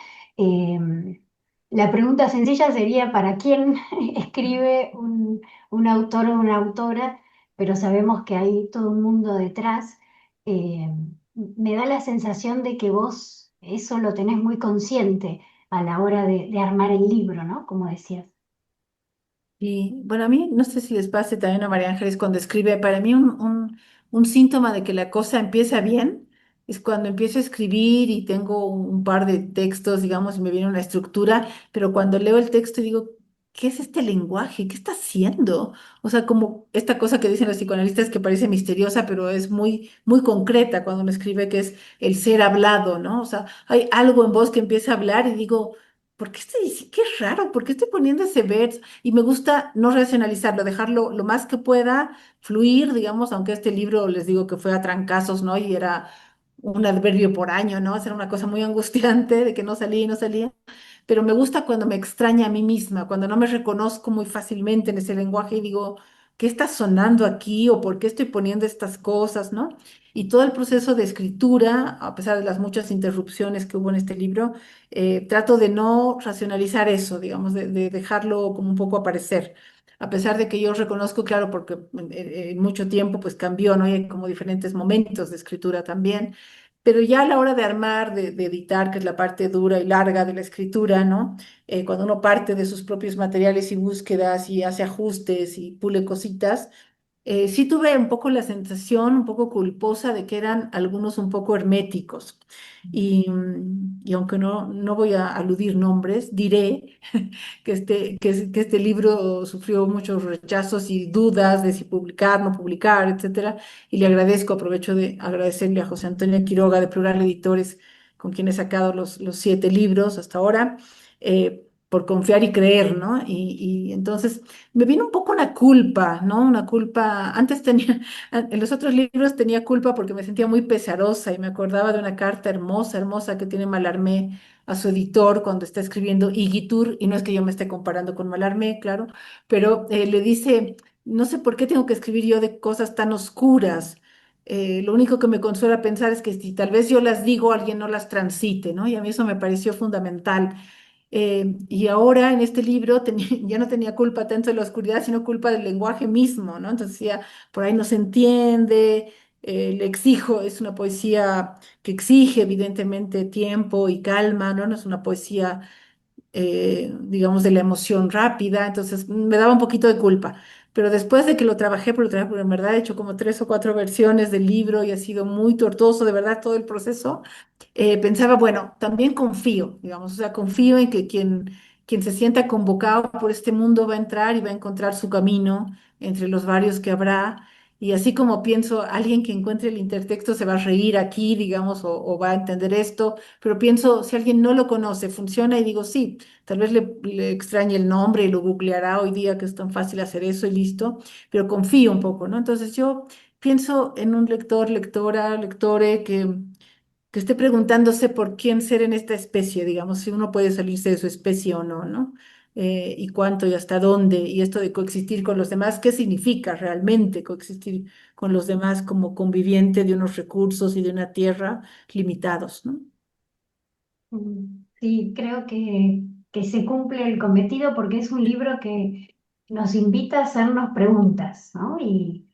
La pregunta sencilla sería, ¿para quién escribe un autor o una autora? Pero sabemos que hay todo un mundo detrás. Eh, Me da la sensación de que vos eso lo tenés muy consciente a la hora de armar el libro, ¿no? Como decías.
Y bueno, a mí no sé si les pase también a María Ángeles cuando escribe, para mí un síntoma de que la cosa empieza bien es cuando empiezo a escribir y tengo un par de textos, digamos, y me viene una estructura, pero cuando leo el texto digo, ¿qué es este lenguaje? ¿Qué está haciendo? O sea, como esta cosa que dicen los psicoanalistas que parece misteriosa, pero es muy, muy concreta cuando uno escribe que es el ser hablado, ¿no? O sea, hay algo en vos que empieza a hablar y digo, ¿por qué estoy diciendo? Qué raro, ¿por qué estoy poniendo ese verso? Y me gusta no racionalizarlo, dejarlo lo más que pueda fluir, digamos, aunque este libro les digo que fue a trancazos, ¿no? Y era un adverbio por año, ¿no? Era una cosa muy angustiante de que no salía y no salía, pero me gusta cuando me extraña a mí misma, cuando no me reconozco muy fácilmente en ese lenguaje y digo, ¿qué está sonando aquí o por qué estoy poniendo estas cosas, ¿no? Y todo el proceso de escritura, a pesar de las muchas interrupciones que hubo en este libro, trato de no racionalizar eso, digamos, de dejarlo como un poco aparecer. A pesar de que yo reconozco, claro, porque en mucho tiempo pues cambió, ¿no? Y hay como diferentes momentos de escritura también, pero ya a la hora de armar, de editar, que es la parte dura y larga de la escritura, ¿no? Cuando uno parte de sus propios materiales y búsquedas y hace ajustes y pule cositas, sí tuve un poco la sensación, un poco culposa de que eran algunos un poco herméticos. Y aunque no voy a aludir nombres, diré que este libro sufrió muchos rechazos y dudas de si publicar, no publicar, etcétera. Y le agradezco, aprovecho de agradecerle a José Antonio Quiroga de Plural Editores, con quien he sacado los 7 libros hasta ahora, por confiar y creer, ¿no? Y entonces me vino un poco una culpa, ¿no? Una culpa, antes tenía, en los otros libros tenía culpa porque me sentía muy pesarosa y me acordaba de una carta hermosa, hermosa que tiene Mallarmé a su editor cuando está escribiendo Igitur, y no es que yo me esté comparando con Mallarmé, claro, pero le dice, no sé por qué tengo que escribir yo de cosas tan oscuras. Lo único que me consuela pensar es que si tal vez yo las digo, alguien no las transite, ¿no? Y a mí eso me pareció fundamental. Y ahora en este libro ya no tenía culpa tanto de la oscuridad, sino culpa del lenguaje mismo, ¿no? Entonces decía, por ahí no se entiende, le exijo, es una poesía que exige evidentemente tiempo y calma, ¿no? No es una poesía, digamos, de la emoción rápida, entonces me daba un poquito de culpa. Pero después de que lo trabajé, porque en verdad he hecho como 3 o 4 versiones del libro y ha sido muy tortuoso, de verdad, todo el proceso, pensaba, bueno, también confío, digamos, o sea, confío en que quien se sienta convocado por este mundo va a entrar y va a encontrar su camino entre los varios que habrá. Y así como pienso, alguien que encuentre el intertexto se va a reír aquí, digamos, o va a entender esto, pero pienso, si alguien no lo conoce, funciona y digo, sí, tal vez le extrañe el nombre y lo googleará hoy día que es tan fácil hacer eso y listo, pero confío un poco, ¿no? Entonces yo pienso en un lector, lectora, lectore que esté preguntándose por quién ser en esta especie, digamos, si uno puede salirse de su especie o no, ¿no? Y cuánto y hasta dónde, y esto de coexistir con los demás, ¿qué significa realmente coexistir con los demás como conviviente de unos recursos y de una tierra limitados, ¿no?
Sí, creo que se cumple el cometido porque es un libro que nos invita a hacernos preguntas, ¿no? Y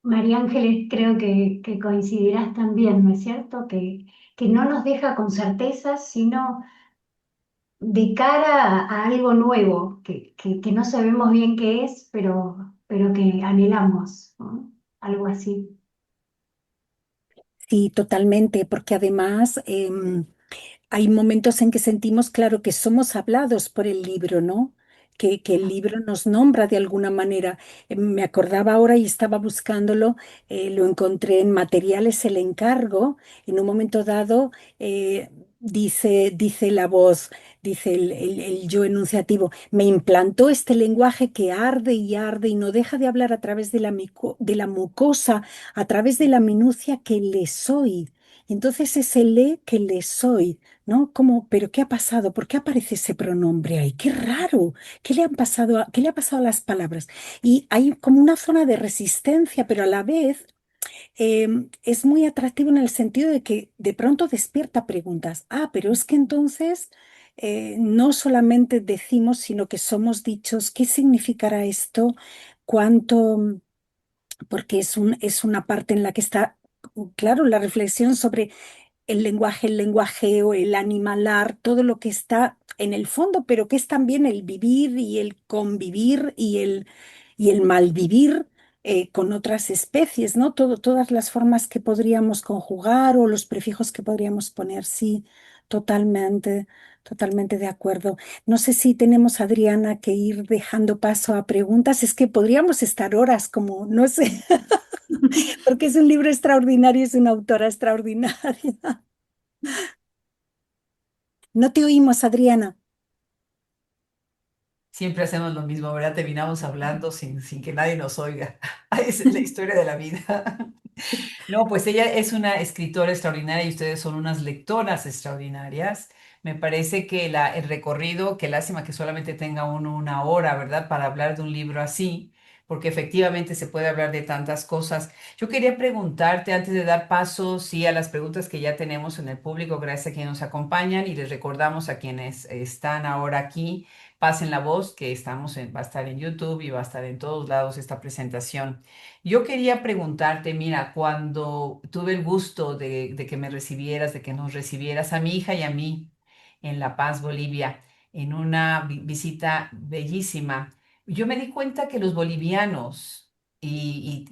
María Ángeles, creo que coincidirás también, ¿no es cierto? Que no nos deja con certezas, sino de cara a algo nuevo, que no sabemos bien qué es, pero que anhelamos, ¿no? Algo así.
Sí, totalmente, porque además hay momentos en que sentimos, claro, que somos hablados por el libro, ¿no? Que el libro nos nombra de alguna manera. Me acordaba ahora y estaba buscándolo, lo encontré en Materiales El Encargo. En un momento dado, dice la voz, dice el yo enunciativo, me implantó este lenguaje que arde y arde y no deja de hablar a través de de la mucosa, a través de la minucia que le soy. Entonces es el que le soy. ¿No? Como, pero ¿qué ha pasado? ¿Por qué aparece ese pronombre ahí? Qué raro. ¿Qué le han pasado qué le ha pasado a las palabras? Y hay como una zona de resistencia, pero a la vez es muy atractivo en el sentido de que de pronto despierta preguntas. Ah, pero es que entonces no solamente decimos, sino que somos dichos. ¿Qué significará esto? ¿Cuánto? Porque es una parte en la que está, claro, la reflexión sobre el lenguajeo, el animalar, todo lo que está en el fondo, pero que es también el vivir y el convivir y el malvivir, con otras especies, ¿no? Todas las formas que podríamos conjugar o los prefijos que podríamos poner, sí, totalmente, totalmente de acuerdo. No sé si tenemos, Adriana, que ir dejando paso a preguntas. Es que podríamos estar horas, como, no sé, porque es un libro extraordinario, es una autora extraordinaria. No te oímos, Adriana.
Siempre hacemos lo mismo, ¿verdad? Terminamos hablando sin que nadie nos oiga. Esa es la historia de la vida. No, pues ella es una escritora extraordinaria y ustedes son unas lectoras extraordinarias. Me parece que el recorrido, qué lástima que solamente tenga uno una hora, ¿verdad? Para hablar de un libro así, porque efectivamente se puede hablar de tantas cosas. Yo quería preguntarte, antes de dar paso, sí, a las preguntas que ya tenemos en el público, gracias a quienes nos acompañan y les recordamos a quienes están ahora aquí, pasen la voz, que va a estar en YouTube y va a estar en todos lados esta presentación. Yo quería preguntarte, mira, cuando tuve el gusto de que me recibieras, de que nos recibieras a mi hija y a mí en La Paz, Bolivia, en una visita bellísima, yo me di cuenta que los bolivianos, y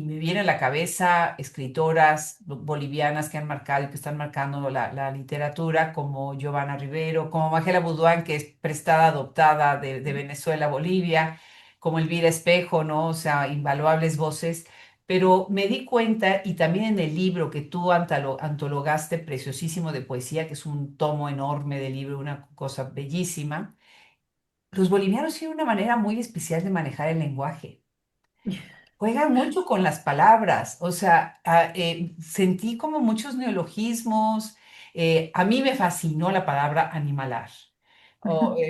me viene a la cabeza escritoras bolivianas que han marcado y que están marcando la literatura, como Giovanna Rivero, como Magela Buduán, que es prestada, adoptada de Venezuela a Bolivia, como Elvira Espejo, ¿no? O sea, invaluables voces. Pero me di cuenta, y también en el libro que tú antologaste, preciosísimo de poesía, que es un tomo enorme de libro, una cosa bellísima, los bolivianos tienen una manera muy especial de manejar el lenguaje. Juegan mucho con las palabras, o sea, sentí como muchos neologismos. A mí me fascinó la palabra animalar.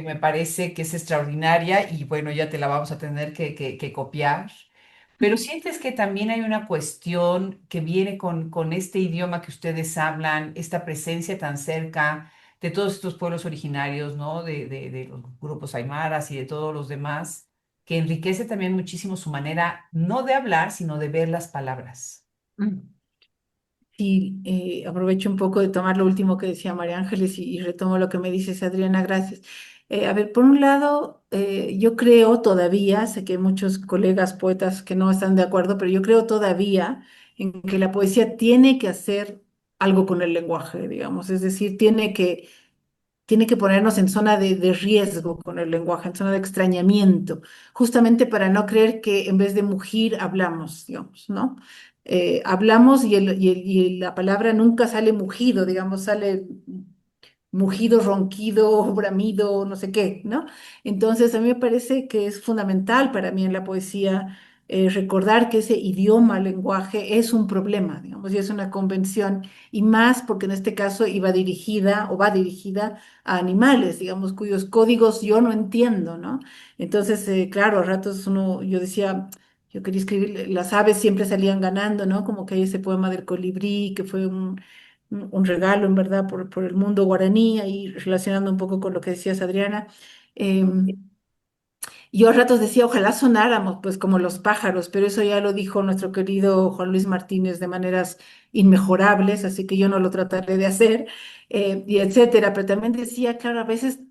Me parece que es extraordinaria y bueno, ya te la vamos a tener que copiar. Pero sientes que también hay una cuestión que viene con este idioma que ustedes hablan, esta presencia tan cerca de todos estos pueblos originarios, ¿no? De los grupos aymaras y de todos los demás, que enriquece también muchísimo su manera, no de hablar, sino de ver las palabras.
Sí, aprovecho un poco de tomar lo último que decía María Ángeles y retomo lo que me dices, Adriana, gracias. A ver, por un lado, yo creo todavía, sé que hay muchos colegas poetas que no están de acuerdo, pero yo creo todavía en que la poesía tiene que hacer algo con el lenguaje, digamos, es decir, tiene que ponernos en zona de riesgo con el lenguaje, en zona de extrañamiento, justamente para no creer que en vez de mugir hablamos, digamos, ¿no? Hablamos y la palabra nunca sale mugido, digamos, sale mugido, ronquido, bramido, no sé qué, ¿no? Entonces, a mí me parece que es fundamental para mí en la poesía recordar que ese idioma, lenguaje, es un problema, digamos, y es una convención, y más porque en este caso iba dirigida o va dirigida a animales, digamos, cuyos códigos yo no entiendo, ¿no? Entonces, claro, a ratos yo decía... Yo quería escribir, las aves siempre salían ganando, ¿no? Como que hay ese poema del colibrí, que fue un regalo, en verdad, por el mundo guaraní, y relacionando un poco con lo que decías, Adriana. Yo a ratos decía, ojalá sonáramos, pues como los pájaros, pero eso ya lo dijo nuestro querido Juan Luis Martínez de maneras inmejorables, así que yo no lo trataré de hacer, y etcétera. Pero también decía, claro, a veces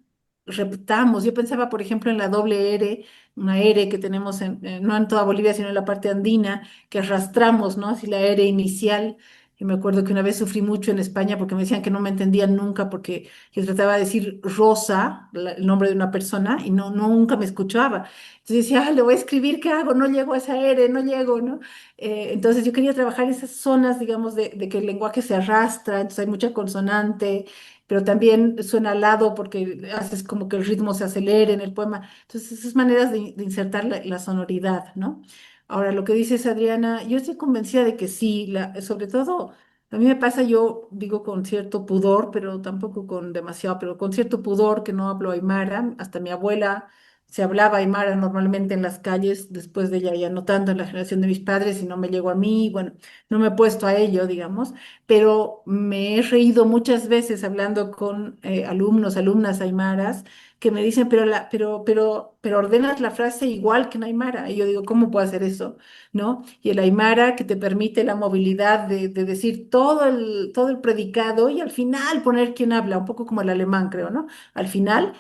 reptamos. Yo pensaba, por ejemplo, en la doble R, una R que tenemos no en toda Bolivia, sino en la parte andina, que arrastramos, ¿no? Así la R inicial. Y me acuerdo que una vez sufrí mucho en España porque me decían que no me entendían nunca porque yo trataba de decir Rosa, el nombre de una persona, y nunca me escuchaba. Entonces decía, le voy a escribir, ¿qué hago? No llego a esa R, no llego, ¿no? Entonces yo quería trabajar esas zonas, digamos, de que el lenguaje se arrastra, entonces hay mucha consonante, pero también suena alado porque haces como que el ritmo se acelere en el poema. Entonces esas maneras de insertar la sonoridad, ¿no? Ahora, lo que dices, Adriana, yo estoy convencida de que sí, sobre todo... A mí me pasa, yo digo con cierto pudor, pero tampoco con demasiado, pero con cierto pudor que no hablo aymara. Hasta mi abuela se hablaba aymara normalmente en las calles, después de ella ya no tanto en la generación de mis padres, y no me llegó a mí, bueno, no me he puesto a ello, digamos, pero me he reído muchas veces hablando con alumnos, alumnas aymaras, que me dicen, pero ordenas la frase igual que en aymara. Y yo digo, ¿cómo puedo hacer eso? ¿No? Y el aymara que te permite la movilidad de decir todo el predicado y al final poner quién habla, un poco como el alemán, creo, ¿no? Al final.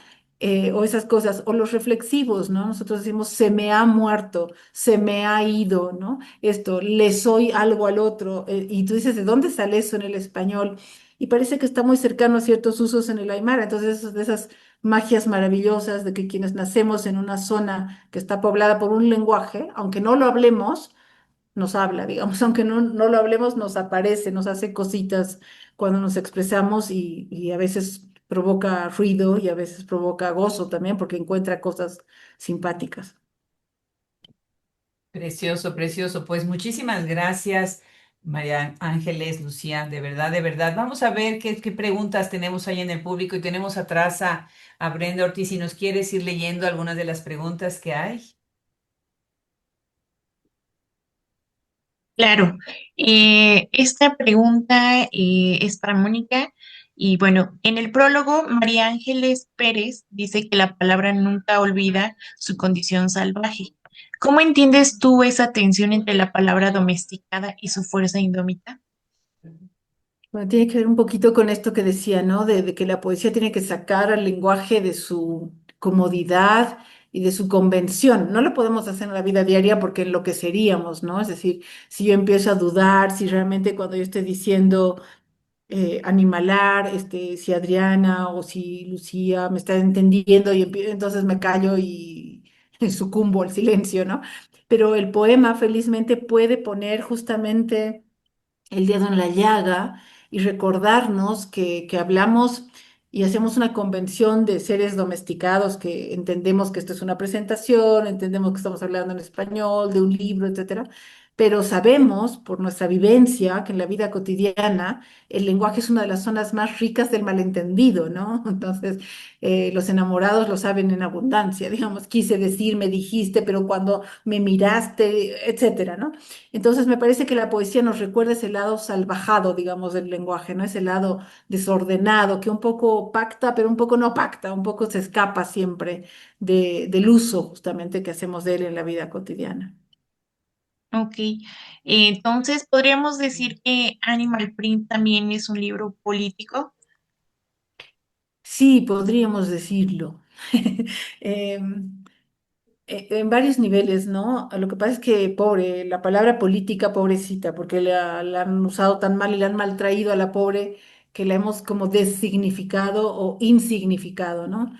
o esas cosas, o los reflexivos, ¿no? Nosotros decimos, se me ha muerto, se me ha ido, ¿no? Esto, le soy algo al otro, y tú dices, ¿de dónde sale eso en el español? Y parece que está muy cercano a ciertos usos en el Aymara, entonces de esas magias maravillosas de que quienes nacemos en una zona que está poblada por un lenguaje, aunque no lo hablemos, nos habla, digamos, aunque no lo hablemos, nos aparece, nos hace cositas cuando nos expresamos y a veces provoca ruido y a veces provoca gozo también porque encuentra cosas simpáticas.
Precioso, precioso. Pues muchísimas gracias, María Ángeles, Lucía, de verdad, de verdad. Vamos a ver qué preguntas tenemos ahí en el público y tenemos atrás a Brenda Ortiz. Si nos quieres ir leyendo algunas de las preguntas que hay.
Claro, esta pregunta es para Mónica y bueno, en el prólogo María Ángeles Pérez dice que la palabra nunca olvida su condición salvaje. ¿Cómo entiendes tú esa tensión entre la palabra domesticada y su fuerza indómita?
Bueno, tiene que ver un poquito con esto que decía, ¿no? De que la poesía tiene que sacar al lenguaje de su comodidad y de su convención. No lo podemos hacer en la vida diaria porque enloqueceríamos, ¿no? Es decir, si yo empiezo a dudar, si realmente cuando yo estoy diciendo animalar, si Adriana o si Lucía me está entendiendo y entonces me callo y sucumbo al silencio, ¿no? Pero el poema felizmente puede poner justamente el dedo en la llaga y recordarnos que hablamos y hacemos una convención de seres domesticados, que entendemos que esto es una presentación, entendemos que estamos hablando en español, de un libro, etcétera, pero sabemos por nuestra vivencia que en la vida cotidiana el lenguaje es una de las zonas más ricas del malentendido, ¿no? Entonces, los enamorados lo saben en abundancia, digamos, quise decir, me dijiste, pero cuando me miraste, etcétera, ¿no? Entonces me parece que la poesía nos recuerda ese lado salvajado, digamos, del lenguaje, ¿no? Ese lado desordenado, que un poco pacta, pero un poco no pacta, un poco se escapa siempre del uso justamente que hacemos de él en la vida cotidiana.
Ok, entonces podríamos decir que Animal Print también es un libro político.
Sí, podríamos decirlo. Em, en varios niveles, ¿no? Lo que pasa es que, pobre, la palabra política, pobrecita, porque la han usado tan mal y la han mal traído a la pobre que la hemos como designificado o insignificado, ¿no?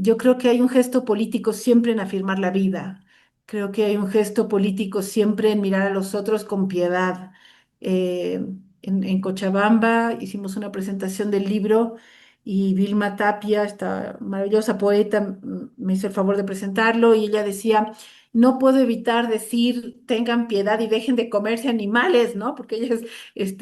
Yo creo que hay un gesto político siempre en afirmar la vida. Creo que hay un gesto político siempre en mirar a los otros con piedad. En Cochabamba hicimos una presentación del libro y Vilma Tapia, esta maravillosa poeta, me hizo el favor de presentarlo y ella decía, no puedo evitar decir, tengan piedad y dejen de comerse animales, ¿no? Porque ella es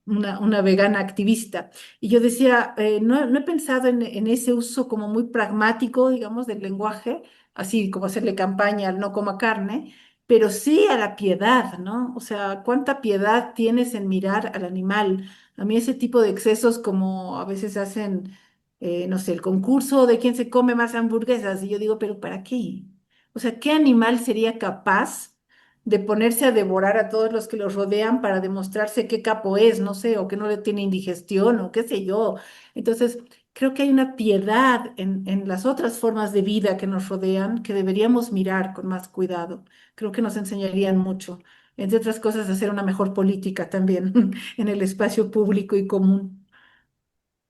una vegana activista. Y yo decía, no he pensado en ese uso como muy pragmático, digamos, del lenguaje, así como hacerle campaña al no coma carne. Pero sí a la piedad, ¿no? O sea, ¿cuánta piedad tienes en mirar al animal? A mí ese tipo de excesos como a veces hacen, no sé, el concurso de quién se come más hamburguesas. Y yo digo, pero ¿para qué? O sea, ¿qué animal sería capaz de ponerse a devorar a todos los que los rodean para demostrarse qué capo es, no sé, o que no le tiene indigestión o qué sé yo? Entonces, creo que hay una piedad en las otras formas de vida que nos rodean que deberíamos mirar con más cuidado. Creo que nos enseñarían mucho. Entre otras cosas, hacer una mejor política también en el espacio público y común.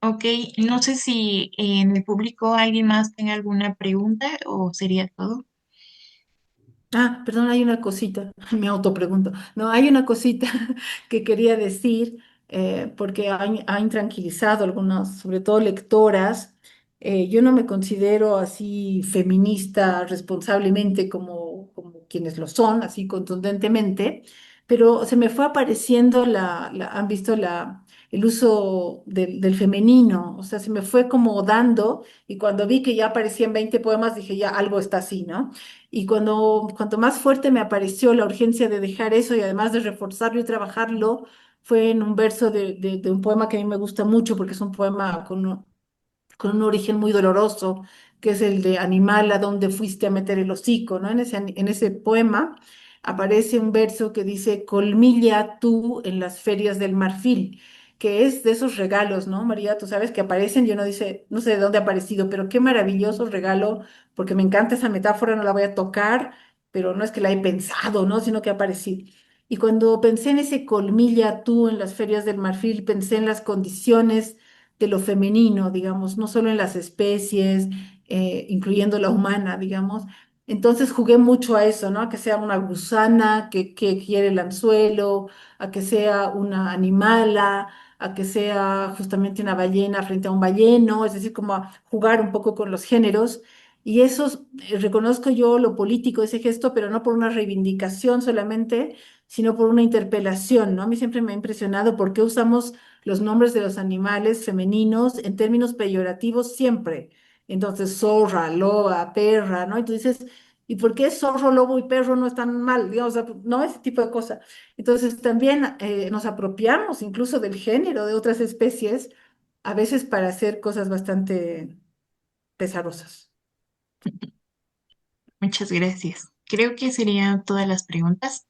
Ok, no sé si en el público alguien más tenga alguna pregunta o sería todo.
Ah, perdón, hay una cosita, me autopregunto. No, hay una cosita que quería decir, porque ha intranquilizado algunas, sobre todo lectoras. Yo no me considero así feminista responsablemente como quienes lo son, así contundentemente, pero se me fue apareciendo han visto el uso del femenino, o sea, se me fue como dando, y cuando vi que ya aparecían 20 poemas, dije, ya algo está así, ¿no? Y cuanto más fuerte me apareció la urgencia de dejar eso y además de reforzarlo y trabajarlo, fue en un verso de un poema que a mí me gusta mucho porque es un poema con un origen muy doloroso, que es el de Animal, ¿a dónde fuiste a meter el hocico? ¿No? En ese poema aparece un verso que dice, Colmilla tú en las ferias del marfil. que es de esos regalos, ¿no, María? Tú sabes que aparecen y uno dice, no sé de dónde ha aparecido, pero qué maravilloso regalo, porque me encanta esa metáfora, no la voy a tocar, pero no es que la he pensado, ¿no? Sino que ha aparecido. Y cuando pensé en ese colmilla tú en las ferias del marfil, pensé en las condiciones de lo femenino, digamos, no solo en las especies, incluyendo la humana, digamos. Entonces jugué mucho a eso, ¿no? A que sea una gusana que quiere el anzuelo, a que sea una animala, a que sea justamente una ballena frente a un balleno, es decir, como a jugar un poco con los géneros. Y eso, reconozco yo lo político de ese gesto, pero no por una reivindicación solamente, sino por una interpelación, ¿no? A mí siempre me ha impresionado por qué usamos los nombres de los animales femeninos en términos peyorativos siempre. Entonces, zorra, loba, perra, ¿no? Y tú dices, ¿y por qué zorro, lobo y perro no están mal? Digamos, o sea, no, ese tipo de cosas. Entonces, también nos apropiamos incluso del género de otras especies, a veces para hacer cosas bastante pesarosas.
Muchas gracias. Creo que serían todas las preguntas.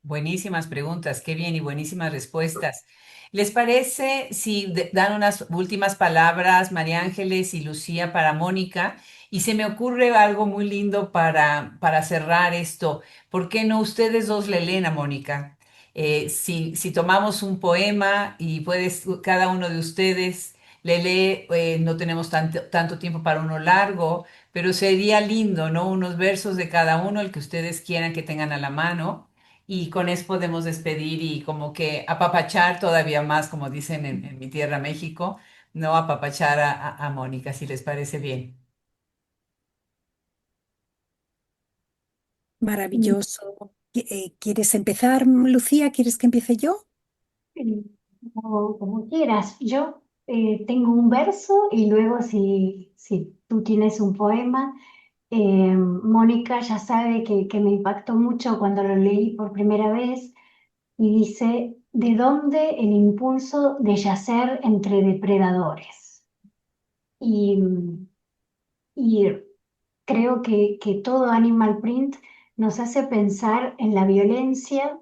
Buenísimas preguntas, qué bien y buenísimas respuestas. ¿Les parece si dan unas últimas palabras, María Ángeles y Lucía, para Mónica? Y se me ocurre algo muy lindo para cerrar esto. ¿Por qué no ustedes dos le leen a Mónica? Si tomamos un poema y puedes, cada uno de ustedes le lee, no tenemos tanto tiempo para uno largo, pero sería lindo, ¿no? Unos versos de cada uno, el que ustedes quieran que tengan a la mano y con eso podemos despedir y como que apapachar todavía más, como dicen en mi tierra, México, no apapachar a Mónica, si les parece bien.
Maravilloso. ¿Quieres empezar, Lucía? ¿Quieres que empiece yo?
Eh, como quieras. Yo tengo un verso y luego si tú tienes un poema, Mónica ya sabe que me impactó mucho cuando lo leí por primera vez y dice, ¿de dónde el impulso de yacer entre depredadores? Y, y creo que todo Animal Print nos hace pensar en la violencia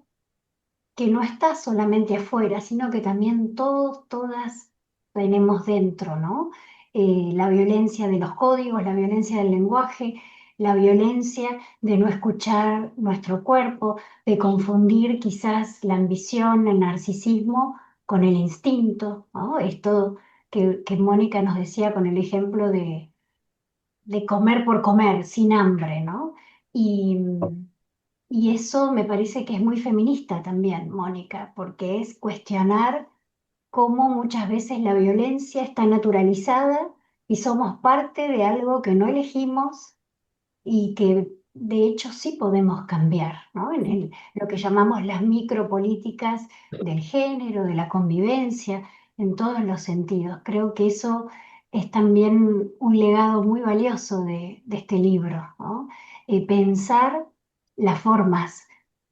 que no está solamente afuera, sino que también todos, todas tenemos dentro, ¿no? La violencia de los códigos, la violencia del lenguaje, la violencia de no escuchar nuestro cuerpo, de confundir quizás la ambición, el narcisismo con el instinto, ¿no? Esto que Mónica nos decía con el ejemplo de comer por comer, sin hambre, ¿no? Y, y eso me parece que es muy feminista también, Mónica, porque es cuestionar cómo muchas veces la violencia está naturalizada y somos parte de algo que no elegimos y que de hecho sí podemos cambiar, ¿no? Lo que llamamos las micropolíticas del género, de la convivencia, en todos los sentidos. Creo que eso es también un legado muy valioso de este libro, ¿no? Pensar las formas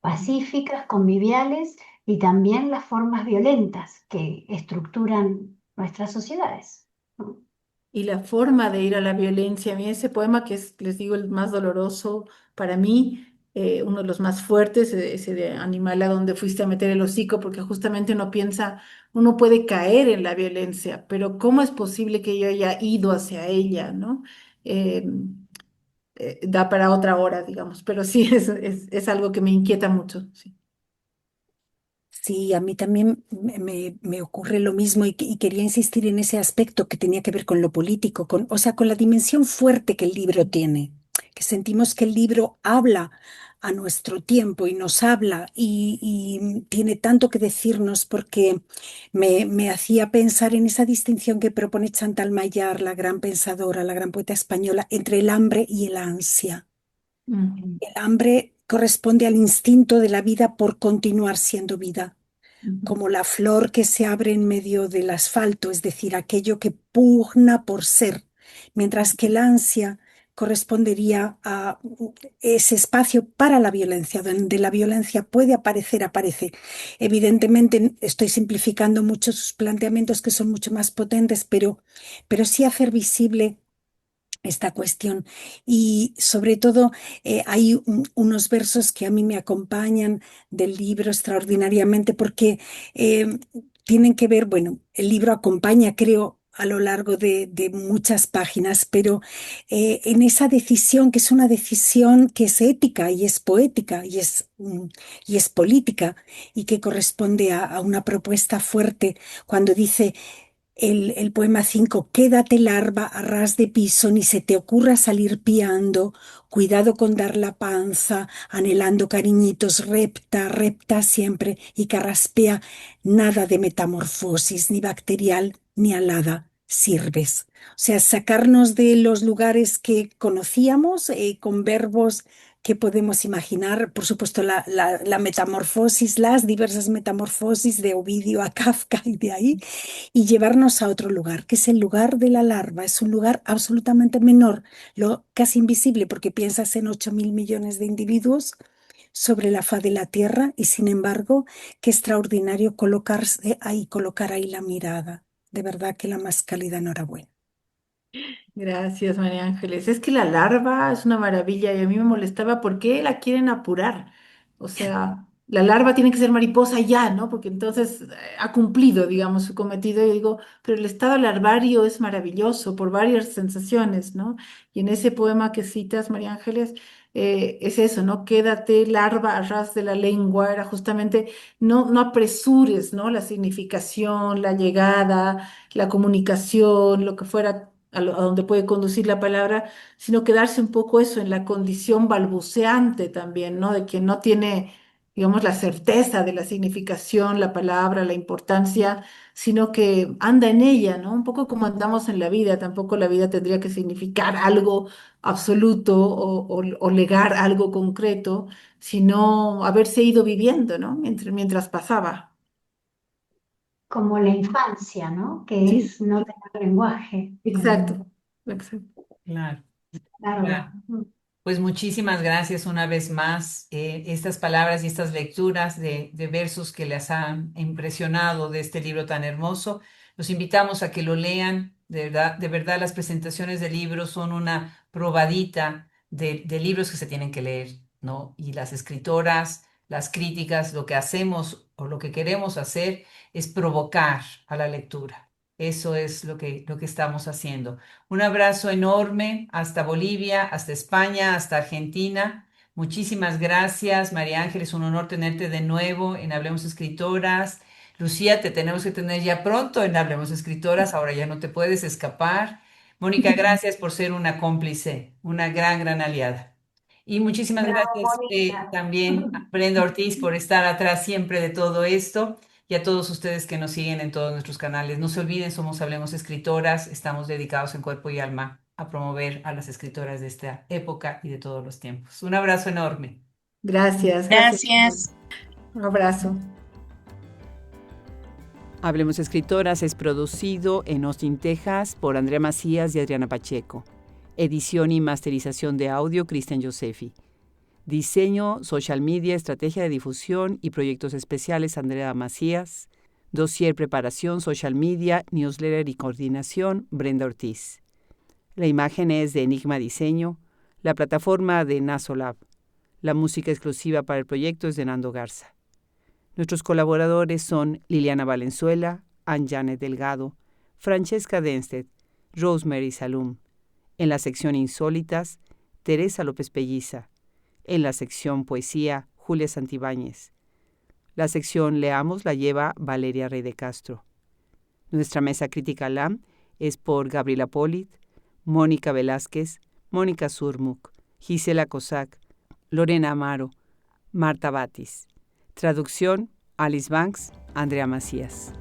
pacíficas, conviviales y también las formas violentas que estructuran nuestras sociedades, ¿no?
Y la forma de ir a la violencia, a mí ese poema que es, les digo, el más doloroso para mí, uno de los más fuertes, ese de Animal a donde fuiste a meter el hocico, porque justamente uno piensa, uno puede caer en la violencia, pero ¿cómo es posible que yo haya ido hacia ella, ¿no? Eh, Da para otra hora, digamos, pero sí es algo que me inquieta mucho, sí.
Sí, a mí también me ocurre lo mismo y quería insistir en ese aspecto que tenía que ver con lo político, o sea, con la dimensión fuerte que el libro tiene, que sentimos que el libro habla a nuestro tiempo y nos habla y tiene tanto que decirnos porque me hacía pensar en esa distinción que propone Chantal Mayar, la gran pensadora, la gran poeta española, entre el hambre y el ansia.
Mm,
El hambre corresponde al instinto de la vida por continuar siendo vida,
mm,
como la flor que se abre en medio del asfalto, es decir, aquello que pugna por ser, mientras que el ansia correspondería a ese espacio para la violencia, donde la violencia puede aparecer, aparece. Evidentemente, estoy simplificando mucho sus planteamientos que son mucho más potentes, pero sí hacer visible esta cuestión. Y sobre todo, hay unos versos que a mí me acompañan del libro extraordinariamente porque tienen que ver, bueno, el libro acompaña, creo, a lo largo de muchas páginas, pero en esa decisión, que es una decisión que es ética y es poética y es política y que corresponde a una propuesta fuerte, cuando dice el poema 5: quédate larva a ras de piso, ni se te ocurra salir piando, cuidado con dar la panza, anhelando cariñitos, repta, repta siempre, y carraspea, nada de metamorfosis, ni bacterial, ni alada, sirves. O sea, sacarnos de los lugares que conocíamos con verbos que podemos imaginar, por supuesto, la metamorfosis, las diversas metamorfosis de Ovidio a Kafka y de ahí, y llevarnos a otro lugar, que es el lugar de la larva. Es un lugar absolutamente menor, casi invisible, porque piensas en 8.000 millones de individuos sobre la faz de la Tierra, y sin embargo, qué extraordinario colocar ahí la mirada. De verdad que la más cálida enhorabuena.
Gracias, María Ángeles. Es que la larva es una maravilla y a mí me molestaba por qué la quieren apurar. O sea, la larva tiene que ser mariposa ya, ¿no? Porque entonces ha cumplido, digamos, su cometido. Y digo, pero el estado larvario es maravilloso por varias sensaciones, ¿no? Y en ese poema que citas, María Ángeles, es eso, ¿no? Quédate larva a ras de la lengua. Era justamente no apresures, ¿no? La significación, la llegada, la comunicación, lo que fuera a donde puede conducir la palabra, sino quedarse un poco eso en la condición balbuceante también, ¿no? De quien no tiene, digamos, la certeza de la significación, la palabra, la importancia, sino que anda en ella, ¿no? Un poco como andamos en la vida, tampoco la vida tendría que significar algo absoluto o legar algo concreto, sino haberse ido viviendo, ¿no? Mientras pasaba.
Como la infancia, ¿no? Que
Sí,
es no tener lenguaje.
exacto, exacto.
Claro,
Larva.
claro. Pues muchísimas gracias una vez más. Estas palabras y estas lecturas de versos que les han impresionado de este libro tan hermoso, los invitamos a que lo lean. De verdad, las presentaciones de libros son una probadita de libros que se tienen que leer, ¿no? Y las escritoras, las críticas, lo que hacemos o lo que queremos hacer es provocar a la lectura. Eso es lo que estamos haciendo. Un abrazo enorme hasta Bolivia, hasta España, hasta Argentina. Muchísimas gracias, María Ángeles. Un honor tenerte de nuevo en Hablemos Escritoras. Lucía, te tenemos que tener ya pronto en Hablemos Escritoras. Ahora ya no te puedes escapar. Mónica, gracias por ser una cómplice, una gran, gran aliada. Y muchísimas
Bravo,
gracias
Mónica.
también a Brenda Ortiz por estar atrás siempre de todo esto y a todos ustedes que nos siguen en todos nuestros canales. No se olviden, somos Hablemos Escritoras, estamos dedicados en cuerpo y alma a promover a las escritoras de esta época y de todos los tiempos. Un abrazo enorme.
Gracias, gracias.
Gracias.
Un abrazo.
Hablemos Escritoras es producido en Austin, Texas, por Andrea Macías y Adriana Pacheco. Edición y masterización de audio, Cristian Josefi. Diseño, social media, estrategia de difusión y proyectos especiales, Andrea Macías. Dossier, preparación, social media, newsletter y coordinación, Brenda Ortiz. La imagen es de Enigma Diseño, la plataforma de Nasolab. La música exclusiva para el proyecto es de Nando Garza. Nuestros colaboradores son Liliana Valenzuela, Anne-Janet Delgado, Francesca Denstedt, Rosemary Salum. En la sección Insólitas, Teresa López Pelliza. En la sección Poesía, Julia Santibáñez. La sección Leamos la lleva Valeria Rey de Castro. Nuestra mesa crítica LAM es por Gabriela Polit, Mónica Velázquez, Mónica Surmuk, Gisela Cossack, Lorena Amaro, Marta Batis. Traducción, Alice Banks, Andrea Macías.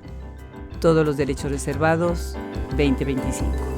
Todos los derechos reservados, 2025.